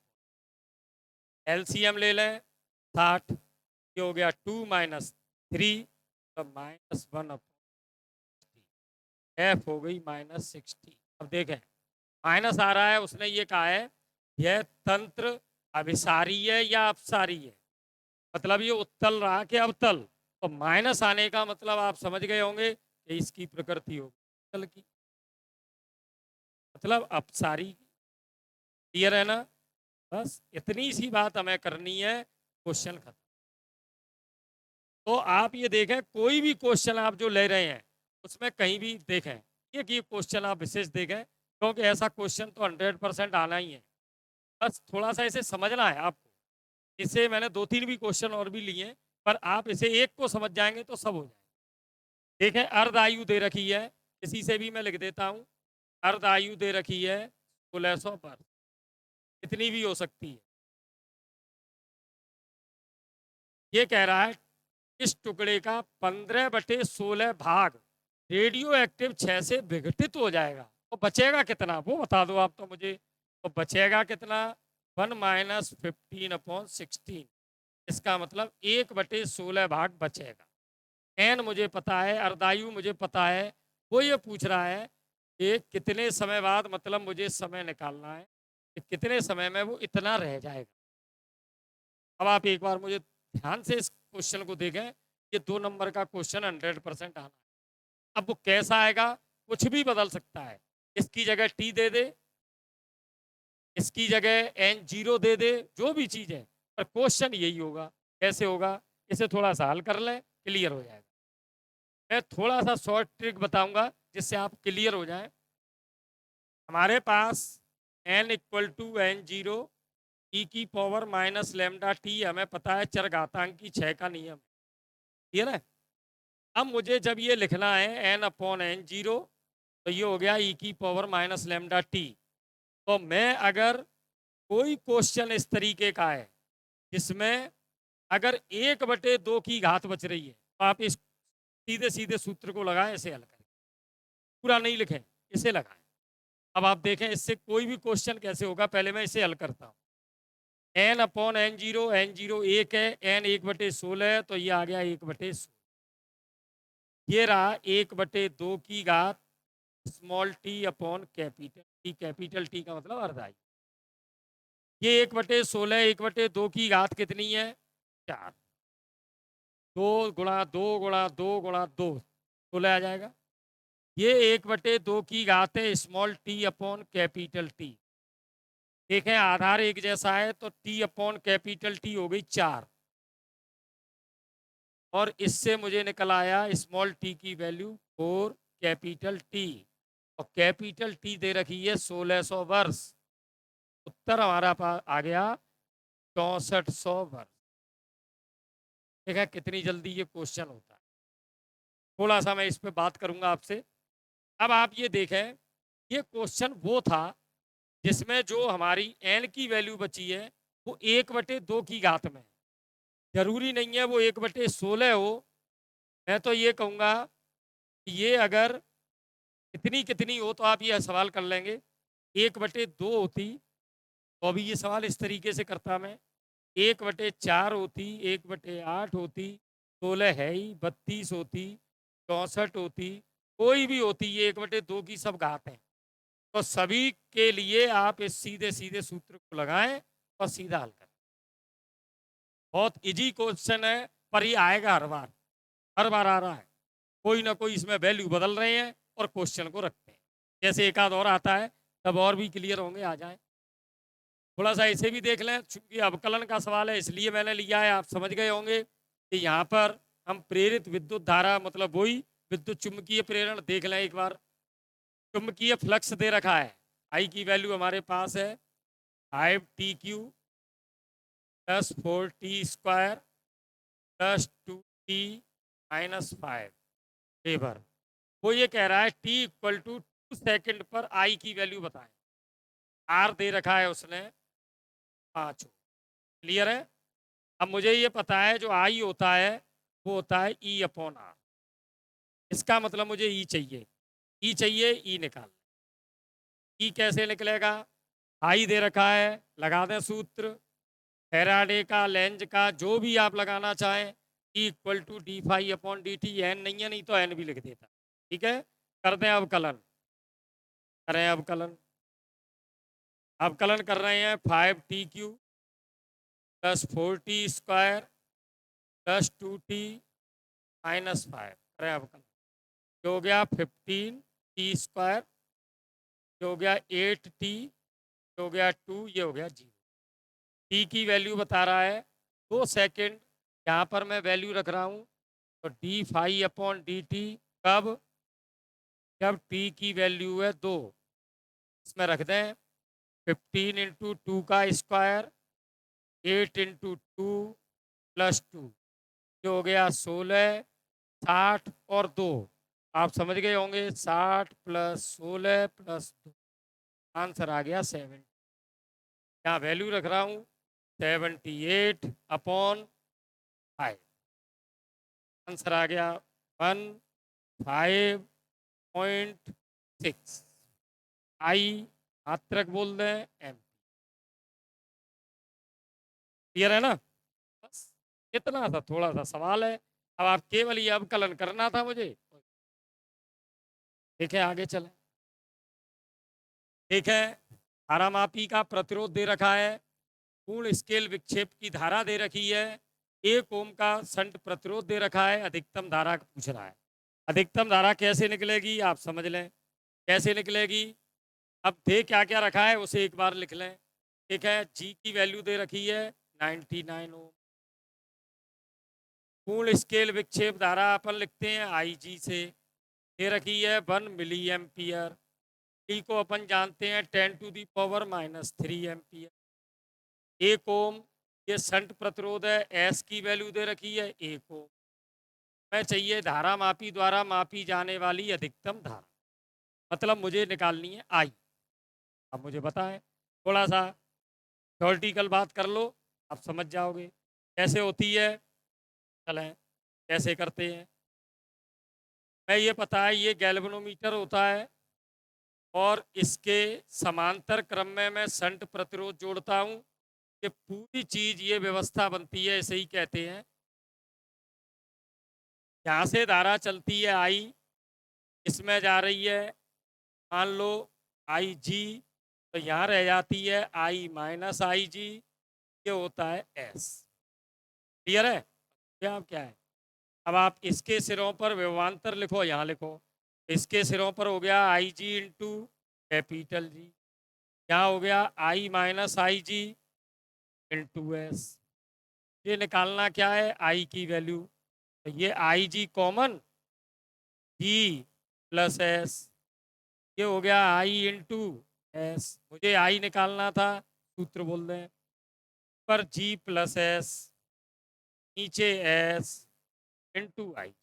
A: LCM ले लें 60, ये हो गया 2 माइनस 3 तो -1/, एफ हो गई -60। अब देखें माइनस आ रहा है, उसने ये कहा है यह तंत्र अभिसारी है या अपसारी है, मतलब ये उत्तल रहा कि अवतल, तो माइनस आने का मतलब आप समझ गए होंगे कि इसकी प्रकृति होगी उत्तल की, मतलब अपसारी। क्लियर है ना, बस इतनी सी बात हमें करनी है, क्वेश्चन खत्म। तो आप ये देखें कोई भी क्वेश्चन आप जो ले रहे हैं उसमें कहीं भी देखें एक ये क्वेश्चन आप विशेष देखें, क्योंकि ऐसा क्वेश्चन तो 100% आना ही है, बस थोड़ा सा इसे समझना है आपको। इसे मैंने 2-3 भी क्वेश्चन और भी लिए, पर आप इसे एक को समझ जाएंगे तो सब हो जाएगा। देखें अर्ध आयु दे रखी है, इसी से भी मैं लिख देता हूं, अर्ध आयु दे रखी है 1600 पर, इतनी भी हो सकती है। ये कह रहा है इस टुकड़े का 15/16 भाग रेडियो एक्टिव 6 से विघटित हो जाएगा, तो बचेगा कितना वो बता दो आप तो मुझे, तो बचेगा कितना 1 माइनस 15/16, इसका मतलब 1/16 भाग बचेगा। एन मुझे पता है, अर्धायु मुझे पता है, वो ये पूछ रहा है कि कितने समय बाद, मतलब मुझे समय निकालना है कि कितने समय में वो इतना रह जाएगा। अब आप एक बार मुझे ध्यान से इस क्वेश्चन को देखें, ये 2 नंबर का क्वेश्चन 100% आना है। अब वो कैसा आएगा, कुछ भी बदल सकता है, इसकी जगह टी दे दे, इसकी जगह n0 दे दे, जो भी चीज है, पर क्वेश्चन यही होगा। कैसे होगा, इसे थोड़ा सा हल कर लें, क्लियर हो जाएगा। मैं थोड़ा सा शॉर्ट ट्रिक बताऊंगा जिससे आप क्लियर हो जाए। हमारे पास n equal to n0 e की पावर माइनस लेमडा टी, हमें पता है चरघातांक की 6 का नियम, क्लियर है। अब मुझे जब ये लिखना है n/n0, तो ये हो गया e की पावर माइनस लेमडा टी। तो मैं अगर कोई क्वेश्चन इस तरीके का है जिसमें अगर 1/2 की घात बच रही है, तो आप इस सीधे सीधे सूत्र को लगाएं, इसे हल करें, पूरा नहीं लिखें, इसे लगाएं। अब आप देखें इससे कोई भी क्वेश्चन कैसे होगा, पहले मैं इसे हल करता हूं। n/n0, n0 1 है, n 1/16 है, तो ये आ गया 1/16, ये रहा 1/2 की घात small T upon capital T, capital T का मतलब अर्धाई। ये 1/16, 1/2 की घात कितनी है 4, 2 × 2 × 2 × 2 16 आ जाएगा। ये 1/2 की घात है small T upon capital T. देखें आधार एक जैसा है तो टी अपॉन कैपिटल टी हो गई 4, और इससे मुझे निकल आया स्मॉल टी की वैल्यू 4 कैपिटल टी, और कैपिटल टी दे रखी है 1600 वर्ष। उत्तर हमारा पास आ गया 6400 वर्ष। देखा कितनी जल्दी ये क्वेश्चन होता है। थोड़ा सा मैं इस पे बात करूंगा आपसे। अब आप ये देखें, ये क्वेश्चन वो था जिसमें जो हमारी एन की वैल्यू बची है वो 1/2 की घात में, जरूरी नहीं है वो 1/16 हो। मैं तो ये कहूंगा कि ये अगर कितनी कितनी हो तो आप ये सवाल कर लेंगे, 1/2 होती तो अभी ये सवाल इस तरीके से करता मैं, 1/4 होती, 1/8 होती, 16 है ही, 32 होती, 64 होती, कोई भी होती, ये 1/2 की सब घात है। तो सभी के लिए आप इस सीधे सीधे सूत्र को लगाएं और सीधा हल करें। बहुत इजी क्वेश्चन है, पर ही आएगा हर बार आ रहा है। कोई ना कोई इसमें वैल्यू बदल रहे हैं और क्वेश्चन को रखते हैं। जैसे एक आध और आता है तब और भी क्लियर होंगे, आ जाए। थोड़ा सा इसे भी देख लें, चूंकि अवकलन का सवाल है इसलिए मैंने लिया है। आप समझ गए होंगे कि यहाँ पर हम प्रेरित विद्युत धारा मतलब वही विद्युत चुंबकीय प्रेरण देख लें एक बार। चुंबकीय फ्लक्स दे रखा है, आई की वैल्यू हमारे पास है 5t³ plus 4t² plus 2t-5 weber. वो ये कह रहा है t इक्वल टू 2 सेकेंड पर आई की वैल्यू बताएं। आर दे रखा है उसने 5। क्लियर है। अब मुझे ये पता है जो आई होता है वो होता है E/R। इसका मतलब मुझे ई चाहिए, ई चाहिए, ई निकाल। ई कैसे निकलेगा? आई दे रखा है, लगा दें सूत्र फैराडे का, लेंज का, जो भी आप लगाना चाहें। E equal to d∅/dt। N नहीं है, नहीं तो एन भी लिख देता। ठीक है, कर दें अवकलन, करें अवकलन। अवकलन कर रहे हैं 5t³ plus 4t² plus 2t-5। करें अवकलन, जो हो गया 15t², जो हो गया 8t, जो हो गया 2, ये हो गया 0। टी की वैल्यू बता रहा है 2 सेकेंड। यहाँ पर मैं वैल्यू रख रहा हूँ तो d∅/dt कब? जब t की वैल्यू है 2। इसमें रख दें 15 इंटू 2 का स्क्वायर, 8 इंटू 2 प्लस 2, जो हो गया 16, 60 और 2। आप समझ गए होंगे 60 प्लस 16 प्लस 2, आंसर आ गया 7। यहाँ वैल्यू रख रहा हूँ 78/5। आंसर आ गया 15.6। आई मात्रक बोल दें एम। क्लियर है ना? बस इतना सा थोड़ा सा सवाल है। अब आप केवल ये अवकलन करना था मुझे। ठीक है, आगे चलें। ठीक है, धारामापी का प्रतिरोध दे रखा है, पूर्ण स्केल विक्षेप की धारा दे रखी है, 1 ओम का शंट प्रतिरोध दे रखा है, अधिकतम धारा पूछ रहा है। अधिकतम धारा कैसे निकलेगी आप समझ लें, कैसे निकलेगी। अब दे क्या क्या रखा है उसे एक बार लिख लें। ठीक है, जी की वैल्यू दे रखी है 99 ओम। पूर्ण स्केल विक्षेप धारा अपन लिखते हैं आई जी से, दे रखी है 1 मिली एम्पियर। टी को अपन जानते हैं 10⁻³ एम्पियर। 1 ओम ये शंट प्रतिरोध है, एस की वैल्यू दे रखी है 1 ओम। मैं चाहिए धारा मापी द्वारा मापी जाने वाली अधिकतम धारा, मतलब मुझे निकालनी है आई। अब मुझे बताएं, थोड़ा सा थ्योरेटिकल बात कर लो, आप समझ जाओगे कैसे होती है। चलें कैसे करते हैं। मैं ये पता है ये गैल्वेनोमीटर होता है और इसके समांतर क्रम में मैं शंट प्रतिरोध जोड़ता हूँ। ये पूरी चीज ये व्यवस्था बनती है, इसे ही कहते हैं। यहाँ से धारा चलती है आई, इसमें जा रही है मान लो आई जी, तो यहाँ रह जाती है I-IG, ये होता है एस। क्लियर है? क्या आप क्या है। अब आप इसके सिरों पर विभवांतर लिखो, यहाँ लिखो। इसके सिरों पर हो गया आई जी इंटू कैपिटल जी, यहाँ हो गया I-IG इंटू एस। ये निकालना क्या है आई की वैल्यू, तो ये आई जी कॉमन, जी प्लस एस, ये हो गया आई इंटू एस। मुझे आई निकालना था, सूत्र बोल दें पर जी प्लस एस, नीचे एस इंटू आई।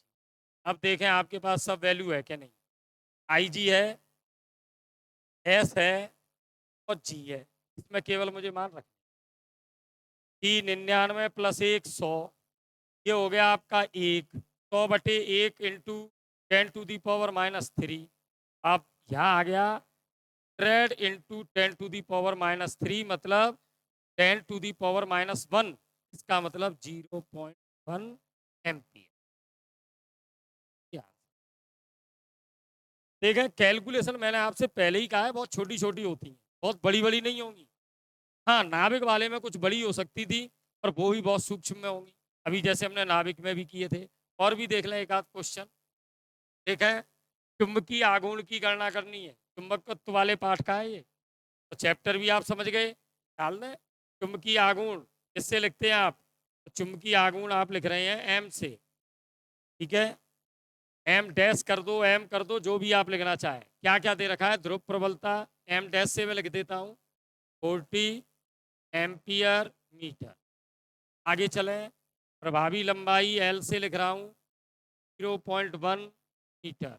A: अब देखें आपके पास सब वैल्यू है क्या नहीं। आई जी है, एस है और जी है, इसमें केवल मुझे मान रखना। 399 प्लस 1 100, ये हो गया आपका 1, 100/1 इंटू 10⁻³ अब यहाँ आ गया 100 इंटू 10⁻³ मतलब 10⁻⁻1, इसका मतलब 0.1 एम्पियर। देखें कैलकुलेशन मैंने आपसे पहले ही कहा है बहुत छोटी छोटी होती हैं, बहुत बड़ी बड़ी नहीं होंगी। हाँ, नाभिक वाले में कुछ बड़ी हो सकती थी पर वो भी बहुत सूक्ष्म में होंगी। अभी जैसे हमने नाभिक में भी किए थे। और भी देख लें एक आध क्वेश्चन। देखें, चुंबकीय आघूर्ण की गणना करनी है। चुंबकत्व वाले पाठ का है ये, तो चैप्टर भी आप समझ गए। डाल दें चुंबकीय आघूर्ण, किससे लिखते हैं आप? तो चुंबकीय आघूर्ण आप लिख रहे हैं एम से, ठीक है। एम डैश कर दो, एम कर दो, जो भी आप लिखना चाहें। क्या क्या दे रखा है? ध्रुव प्रबलता एम डैश से मैं लिख देता हूँ 40 एम्पियर मीटर। आगे चलें, प्रभावी लंबाई एल से लिख रहा हूँ 0.1 मीटर।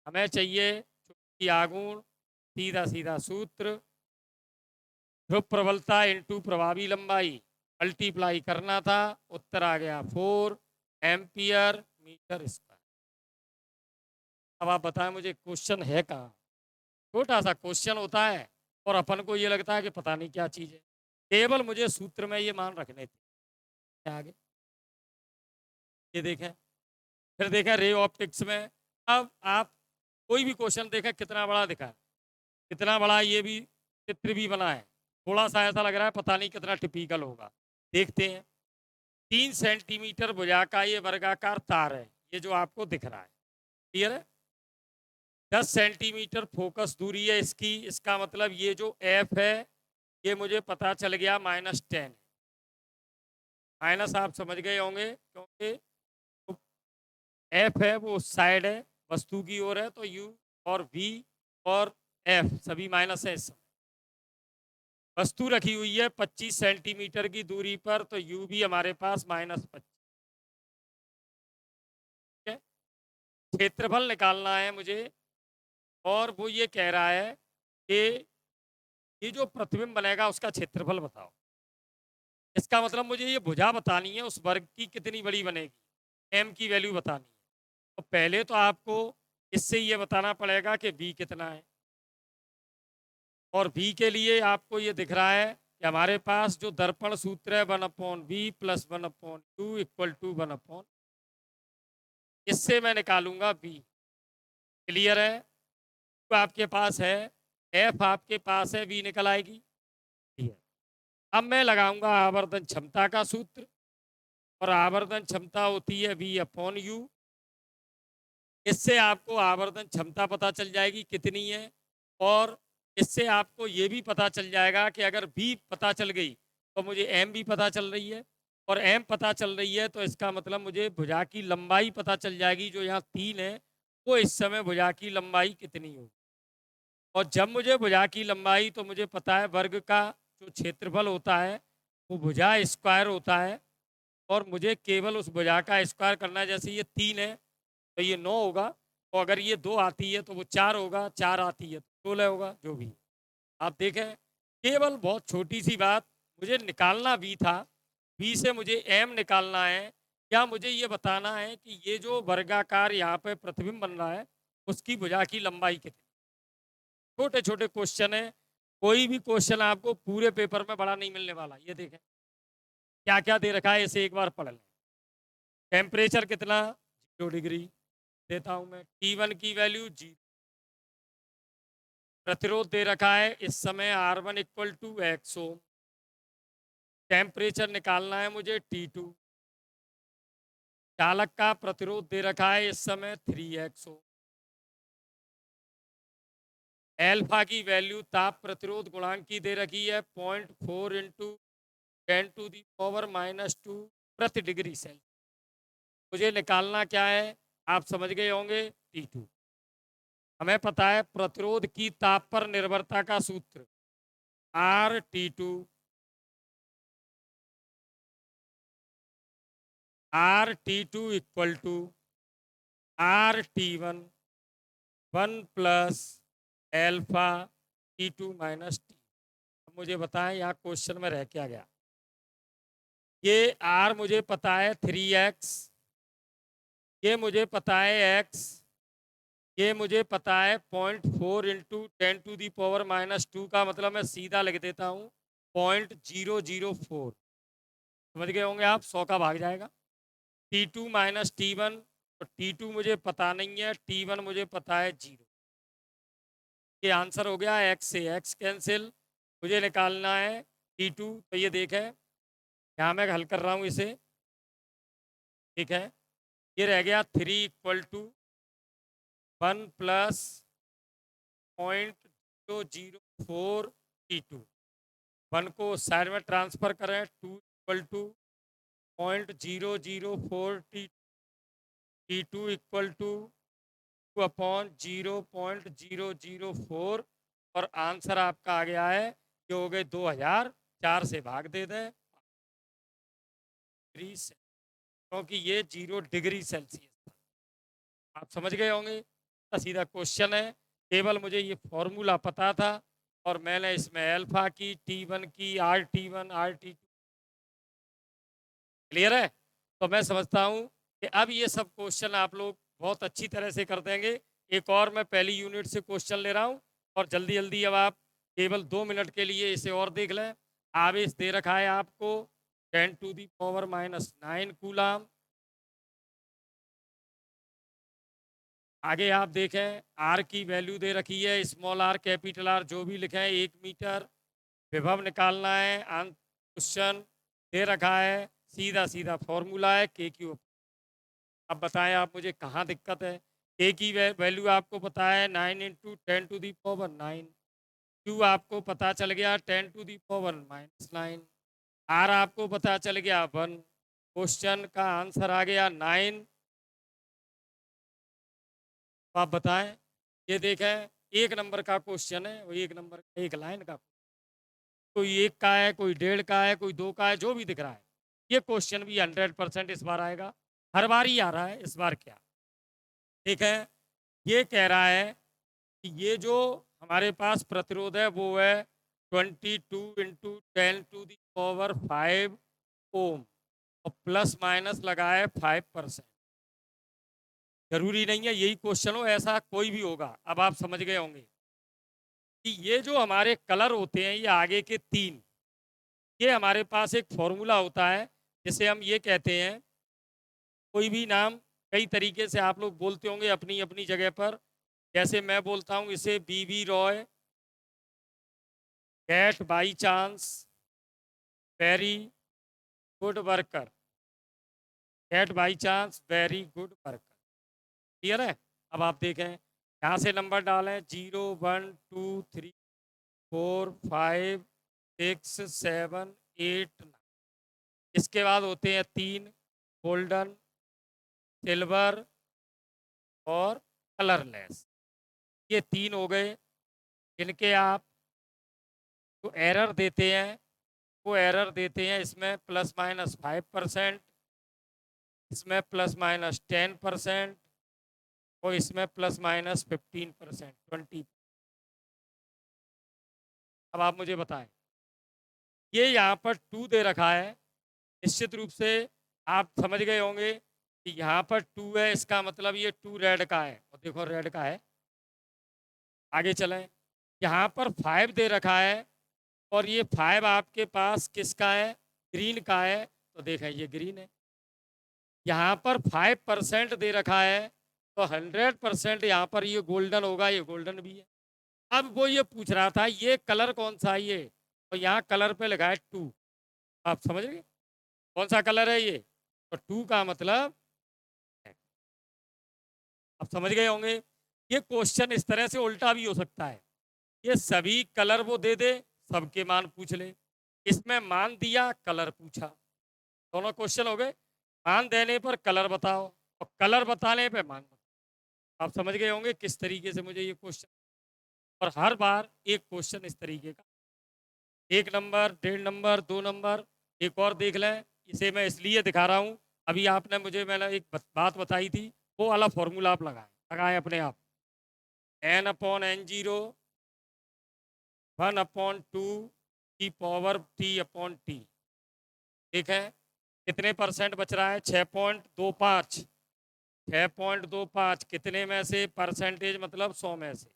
A: हमें चाहिए चुंबकीय आघूर्ण, सीधा सीधा सूत्र, ध्रुव प्रबलता इंटू प्रभावी लंबाई, मल्टीप्लाई करना था, उत्तर आ गया 4 एम्पियर मीटर स्क्वायर। अब आप बताएं मुझे क्वेश्चन है कहाँ? छोटा सा क्वेश्चन होता है और अपन को ये लगता है कि पता नहीं क्या चीज़ है। केवल मुझे सूत्र में ये मान रखने थे। आगे ये देखें, फिर देखें रे ऑप्टिक्स में। अब आप कोई भी क्वेश्चन देखें कितना बड़ा दिखा है, कितना बड़ा ये भी चित्र भी बना है। थोड़ा सा ऐसा लग रहा है पता नहीं कितना टिपिकल होगा। देखते हैं। 3 सेंटीमीटर भुजा का ये वर्गाकार तार है, ये जो आपको दिख रहा है, क्लियर है। 10 सेंटीमीटर फोकस दूरी है इसकी, इसका मतलब ये जो एफ है ये मुझे पता चल गया -10। माइनस आप समझ गए होंगे क्योंकि एफ है वो साइड है, वस्तु की ओर है, तो यू और वी और एफ सभी माइनस है इस समय। वस्तु रखी हुई है 25 सेंटीमीटर की दूरी पर, तो यू भी हमारे पास -25 है। क्षेत्रफल निकालना है मुझे, और वो ये कह रहा है कि ये जो प्रतिबिंब बनेगा उसका क्षेत्रफल बताओ। इसका मतलब मुझे ये भुजा बतानी है, उस वर्ग की कितनी बड़ी बनेगी, एम की वैल्यू बतानी है। तो पहले तो आपको इससे ये बताना पड़ेगा कि बी कितना है, और बी के लिए आपको ये दिख रहा है कि हमारे पास जो दर्पण सूत्र है 1/v + 1/u = 1/, इससे मैं निकालूंगा बी। क्लियर है? तो आपके पास है, एफ आपके पास है, बी निकल आएगी। ठीक है। अब मैं लगाऊंगा आवर्धन क्षमता का सूत्र, और आवर्धन क्षमता होती है V/U। इससे आपको आवर्धन क्षमता पता चल जाएगी कितनी है, और इससे आपको ये भी पता चल जाएगा कि अगर V पता चल गई तो मुझे M भी पता चल रही है, और M पता चल रही है तो इसका मतलब मुझे भुजा की लंबाई पता चल जाएगी, जो यहाँ 3 है, वो इस समय भुजा की लंबाई कितनी होगी। और जब मुझे भुजा की लंबाई, तो मुझे पता है वर्ग का जो क्षेत्रफल होता है वो भुजा स्क्वायर होता है, और मुझे केवल उस भुजा का स्क्वायर करना है। जैसे ये 3 है तो ये 9 होगा, और अगर ये 2 आती है तो वो 4 होगा, 4 आती है तो 16 होगा, जो भी। आप देखें, केवल बहुत छोटी सी बात, मुझे निकालना बी था, बी से मुझे एम निकालना है। क्या मुझे ये बताना है कि ये जो वर्गाकार यहाँ पे प्रतिबिंब बन रहा है उसकी भुजा की लंबाई कितनी। छोटे छोटे क्वेश्चन है, कोई भी क्वेश्चन आपको पूरे पेपर में बड़ा नहीं मिलने वाला। ये देखें क्या क्या दे रखा है, इसे एक बार पढ़ लें। टेम्परेचर कितना, 0 डिग्री देता हूं मैं। T1 की वैल्यू 0। प्रतिरोध दे रखा है इस समय R1 = X ओम। टेम्परेचर निकालना है मुझे T2। चालक का प्रतिरोध दे रखा है इस समय 3X ओम। एल्फा की वैल्यू ताप प्रतिरोध गुणांक की दे रखी है 0.4 × 10⁻⁻² प्रति डिग्री सेल्सियस। मुझे निकालना क्या है, आप समझ गए होंगे, T2। हमें पता है प्रतिरोध की ताप पर निर्भरता का सूत्र R(T2) = R(T1) 1 + alpha T2 - T। अब मुझे बताएं यहाँ क्वेश्चन में रह क्या गया। ये R मुझे पता है 3x, ये मुझे पता है x, ये मुझे पता है 0.4 × 10⁻⁻² का मतलब मैं सीधा लिख देता हूँ 0.004। समझ गए होंगे आप, 100 का भाग जाएगा। T2 - T1, तो T2 मुझे पता नहीं है, T1 मुझे पता है 0। ये आंसर हो गया, x से x कैंसिल। मुझे निकालना है T2, तो ये देखें यहाँ मैं हल कर रहा हूँ इसे। ठीक है, ये रह गया 3 इक्वल टू 1 प्लस 0.004 T2। 1 को साइड में ट्रांसफर करें, 2 equal to 0.004 T2 equal to 2 upon 0.004 और आंसर आपका आ गया है, ये हो गए 2000, 4 से भाग दे दें, क्योंकि ये 0 डिग्री सेल्सियस था। आप समझ गए होंगे, सीधा क्वेश्चन है, केवल मुझे ये फॉर्मूला पता था और मैंने इसमें अल्फा की, T1 की, RT1, RT2, क्लियर है। तो मैं समझता हूँ कि अब ये सब क्वेश्चन आप लोग बहुत अच्छी तरह से कर देंगे। एक और मैं पहली यूनिट से क्वेश्चन ले रहा हूँ और जल्दी जल्दी अब आप केवल 2 मिनट के लिए इसे और देख लें। आवेश दे रखा है आपको 10⁻⁻⁹ कूलाम। आगे आप देखें, आर की वैल्यू दे रखी है, स्मॉल आर, कैपिटल आर, जो भी लिखें, 1 मीटर। विभव निकालना है, क्वेश्चन दे रखा है, सीधा सीधा फॉर्मूला है के क्यू। अब बताएं आप मुझे कहाँ दिक्कत है। ए की वैल्यू आपको पता है 9 × 10⁻⁹ क्यू आपको पता चल गया 10⁻⁻⁹ आर आपको पता चल गया 1। क्वेश्चन का आंसर आ गया 9। तो आप बताएं, ये देखें, 1 नंबर का क्वेश्चन है, वो 1 नंबर, 1 लाइन का, कोई 1 का है, कोई 1.5 का है, कोई 2 का है, जो भी दिख रहा है। ये क्वेश्चन भी 100% इस बार आएगा, हर बार ही आ रहा है, इस बार क्या। ठीक है, ये कह रहा है कि ये जो हमारे पास प्रतिरोध है वो है 22 × 10⁵ ओम और प्लस माइनस लगा है 5%। जरूरी नहीं है यही क्वेश्चन हो, ऐसा कोई भी होगा। अब आप समझ गए होंगे कि ये जो हमारे कलर होते हैं, ये आगे के 3, ये हमारे पास एक फॉर्मूला होता है जिसे हम ये कहते हैं, कोई भी नाम कई तरीके से आप लोग बोलते होंगे अपनी अपनी जगह पर। जैसे मैं बोलता हूँ इसे B B Roy, get by chance, very good worker, get by chance very good worker. Clear है। अब आप देखें, यहाँ से नंबर डालें 0 1 2 3 4 5 6 7 8 9। इसके बाद होते हैं 3, गोल्डन, सिल्वर और कलरलेस। ये 3 हो गए। इनके आप जो एरर देते हैं, वो एरर देते हैं इसमें ±5%, इसमें ±10% और इसमें ±15%, 20। अब आप मुझे बताएं, ये यहाँ पर 2 दे रखा है, निश्चित रूप से आप समझ गए होंगे कि यहाँ पर 2 है, इसका मतलब ये 2 रेड का है, और देखो रेड का है। आगे चलें, यहाँ पर 5 दे रखा है और ये 5 आपके पास किसका है, ग्रीन का है, तो देखें ये ग्रीन है। यहाँ पर 5% दे रखा है, तो 100% यहाँ पर ये गोल्डन होगा, ये गोल्डन भी है। अब वो ये पूछ रहा था ये कलर कौन सा है, ये, और यहाँ कलर पे लगा है 2। आप समझ गए कौन सा कलर है ये, तो 2 का मतलब, आप समझ गए होंगे। ये क्वेश्चन इस तरह से उल्टा भी हो सकता है, ये सभी कलर वो दे दे, सबके मान पूछ ले। इसमें मान दिया, कलर पूछा, दोनों क्वेश्चन हो गए। मान देने पर कलर बताओ और कलर बताने पे मान बताओ। आप समझ गए होंगे किस तरीके से मुझे ये क्वेश्चन, और हर बार एक क्वेश्चन इस तरीके का, 1 नंबर, 1.5 नंबर, 2 नंबर। एक और देख लें, इसे मैं इसलिए दिखा रहा हूँ, अभी आपने मुझे, मैंने एक बात बताई थी, वो वाला फॉर्मूला आप लगाएं अपने आप। n/n0 1/2 की पावर t/t। ठीक है, कितने परसेंट बच रहा है, 6.25। 6.25 कितने में से, परसेंटेज मतलब 100 में से,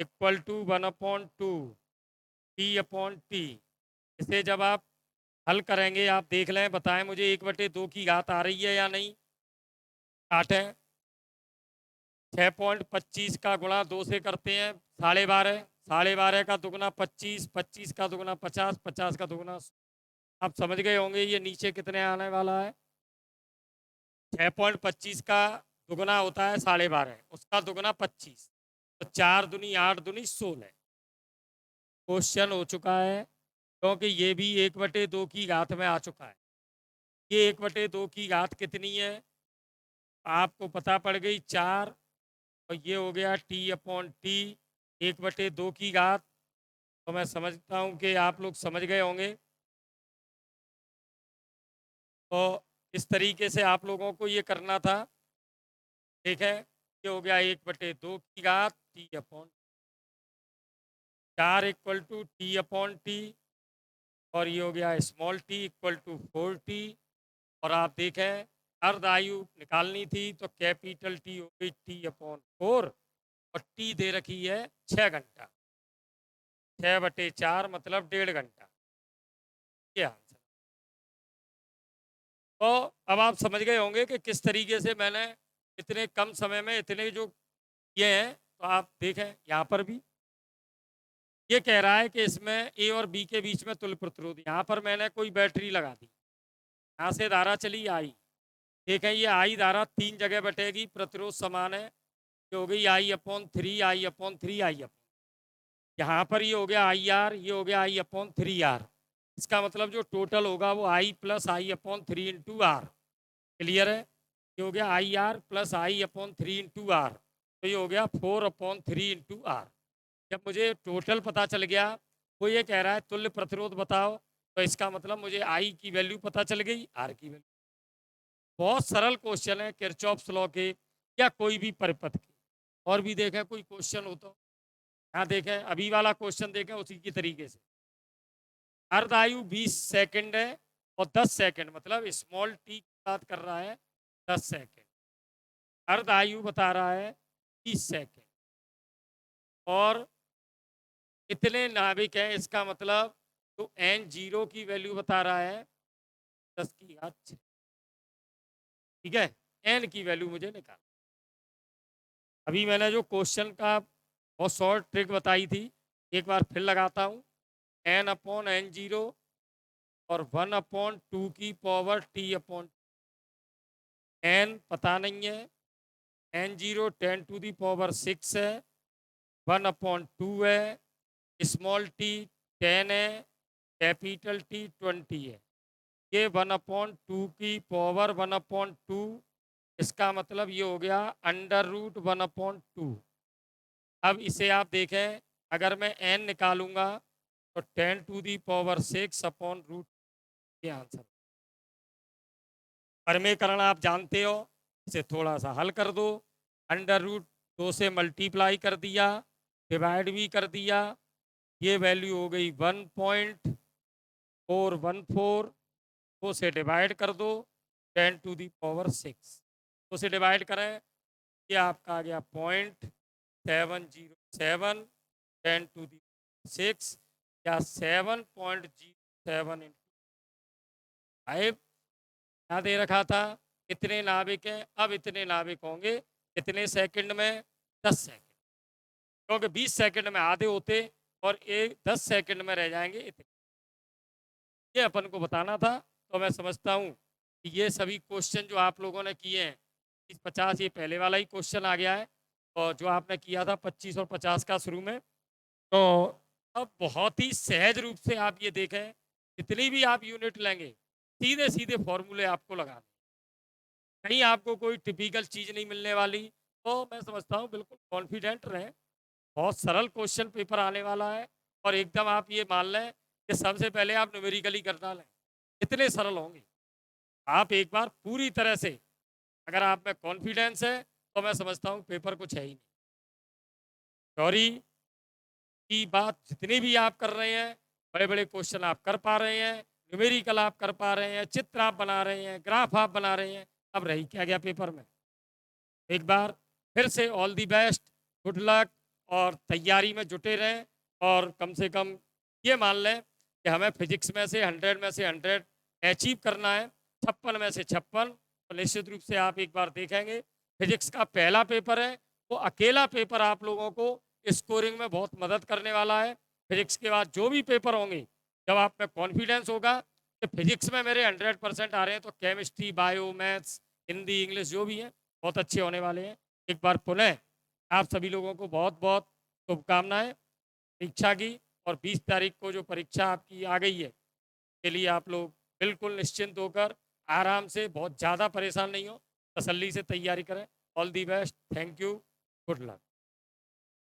A: इक्वल टू 1/2 t/t। इसे जब आप हल करेंगे, आप देख लें, बताएं मुझे 1/2 की घात आ रही है या नहीं। काटें, 6.25 का गुणा 2 से करते हैं 12.5, 12.5 का दुगना 25, 25 का दुगना 50, 50 का दुगना 100। आप समझ गए होंगे ये नीचे कितने आने वाला है, 6.25 का दुगना होता है 12.5, उसका दुगना 25, तो 4 दूनी 8 दूनी 16 क्वेश्चन हो चुका है, क्योंकि ये भी 1/2 की घात में आ चुका है। ये 1/2 की घात कितनी है? आपको पता पड़ गई 4, और ये हो गया t/t 1/2 की घात। तो मैं समझता हूँ कि आप लोग समझ गए होंगे। तो इस तरीके से आप लोगों को ये करना था। ठीक है, ये हो गया 1/2 की घात t/, 4 = t/t, और ये हो गया स्मॉल t = 4t। और आप देखें अर्ध आयु निकालनी थी तो कैपिटल टी हो गई t/4, और टी दे रखी है 6 घंटा, 6/4 मतलब 1.5 घंटा। ये आंसर। तो अब आप समझ गए होंगे कि किस तरीके से मैंने इतने कम समय में इतने जो किए हैं। तो आप देखें यहाँ पर भी ये कह रहा है कि इसमें ए और बी के बीच में तुल्य प्रतिरोध, यहाँ पर मैंने कोई बैटरी लगा दी, यहाँ से धारा चली आई। ठीक है, ये आई धारा 3 जगह बटेगी, प्रतिरोध समान है, ये हो गई I/3, I/3, I/, यहाँ पर ये हो गया IR, ये हो गया I/3R। इसका मतलब जो टोटल होगा वो I + I/3 into R। Clear है? ये हो गया IR + I/3 इंटू R, तो ये हो गया 4/3 इंटू R। जब मुझे टोटल पता चल गया, वो ये कह रहा है तुल्य प्रतिरोध बताओ, तो इसका मतलब मुझे I की वैल्यू पता चल गई, R की वैल्यू। बहुत सरल क्वेश्चन है, किरचॉफ्स लॉ के या कोई भी परिपथ के। और भी देखें कोई क्वेश्चन हो तो यहाँ देखें, अभी वाला क्वेश्चन देखें उसी की तरीके से। अर्ध आयु 20 सेकंड है और 10 सेकंड, मतलब स्मॉल टी की बात कर रहा है 10 सेकंड, अर्ध आयु बता रहा है 30 सेकंड, और इतने नाभिक हैं, इसका मतलब तो n0 की वैल्यू बता रहा है 10 की घात 6। ठीक है, n की वैल्यू मुझे निकाल। अभी मैंने जो क्वेश्चन का बहुत शॉर्ट ट्रिक बताई थी, एक बार फिर लगाता हूँ। n/n0 और 1/2 की पावर t/, n पता नहीं है, n0 10⁶ है, 1/2 है, स्मॉल t 10 है, कैपिटल T 20 है। ये 1/2 की पावर 1/2, इसका मतलब ये हो गया √1/2। अब इसे आप देखें, अगर मैं n निकालूंगा तो 10⁶/√, ये आंसर। परमेकरण आप जानते हो, इसे थोड़ा सा हल कर दो। √2 से मल्टीप्लाई कर दिया, डिवाइड भी कर दिया, ये वैल्यू हो गई 1.414, तो से डिवाइड कर दो 10⁶। तो से डिवाइड करें, ये आपका आ गया 0.707 10⁶, या 7.07 इंटू 5। क्या दे रखा था? कितने नाभिक हैं? अब इतने नाभिक होंगे कितने सेकंड में? 10 सेकंड, क्योंकि 20 सेकंड में आधे होते और एक 10 सेकंड में रह जाएंगे इतने। ये अपन को बताना था। तो मैं समझता हूँ कि ये सभी क्वेश्चन जो आप लोगों ने किए हैं, 50, ये पहले वाला ही क्वेश्चन आ गया है, और जो आपने किया था 25 और 50 का शुरू में। तो अब बहुत ही सहज रूप से आप ये देखें, जितनी भी आप यूनिट लेंगे सीधे सीधे फॉर्मूले आपको लगाने, कहीं आपको कोई टिपिकल चीज़ नहीं मिलने वाली। तो मैं समझता हूँ बिल्कुल कॉन्फिडेंट रहें, बहुत सरल क्वेश्चन पेपर आने वाला है, और एकदम आप ये मान लें कि सबसे पहले आप न्यूमेरिकली कर डालें, इतने सरल होंगे। आप एक बार पूरी तरह से अगर आप में कॉन्फिडेंस है, तो मैं समझता हूँ पेपर कुछ है ही नहीं। थ्योरी की बात जितनी भी आप कर रहे हैं, बड़े बड़े क्वेश्चन आप कर पा रहे हैं, न्यूमेरिकल आप कर पा रहे हैं, चित्र आप बना रहे हैं, ग्राफ आप बना रहे हैं, अब रही क्या गया पेपर में। एक बार फिर से all the best, good luck, और तैयारी में जुटे रहें, और कम से कम ये मान लें कि हमें फिजिक्स में से 100 में से 100 अचीव करना है, 56 में से 56। तो निश्चित रूप से आप एक बार देखेंगे, फिजिक्स का पहला पेपर है, वो अकेला पेपर आप लोगों को स्कोरिंग में बहुत मदद करने वाला है। फिजिक्स के बाद जो भी पेपर होंगे, जब आप में कॉन्फिडेंस होगा कि फिजिक्स में मेरे 100% आ रहे हैं, तो chemistry, bio, maths, Hindi, English जो भी हैं, बहुत अच्छे होने वाले हैं। एक बार पुनः आप सभी लोगों को बहुत-बहुत शुभकामनाएँ परीक्षा की और 20 तारीख को जो परीक्षा आपकी आ गई है, के लिए आप लोग बिल्कुल निश्चिंत होकर आराम से बहुत ज़्यादा परेशान नहीं हो, तसल्ली से तैयारी करें। All the best, thank you, good luck.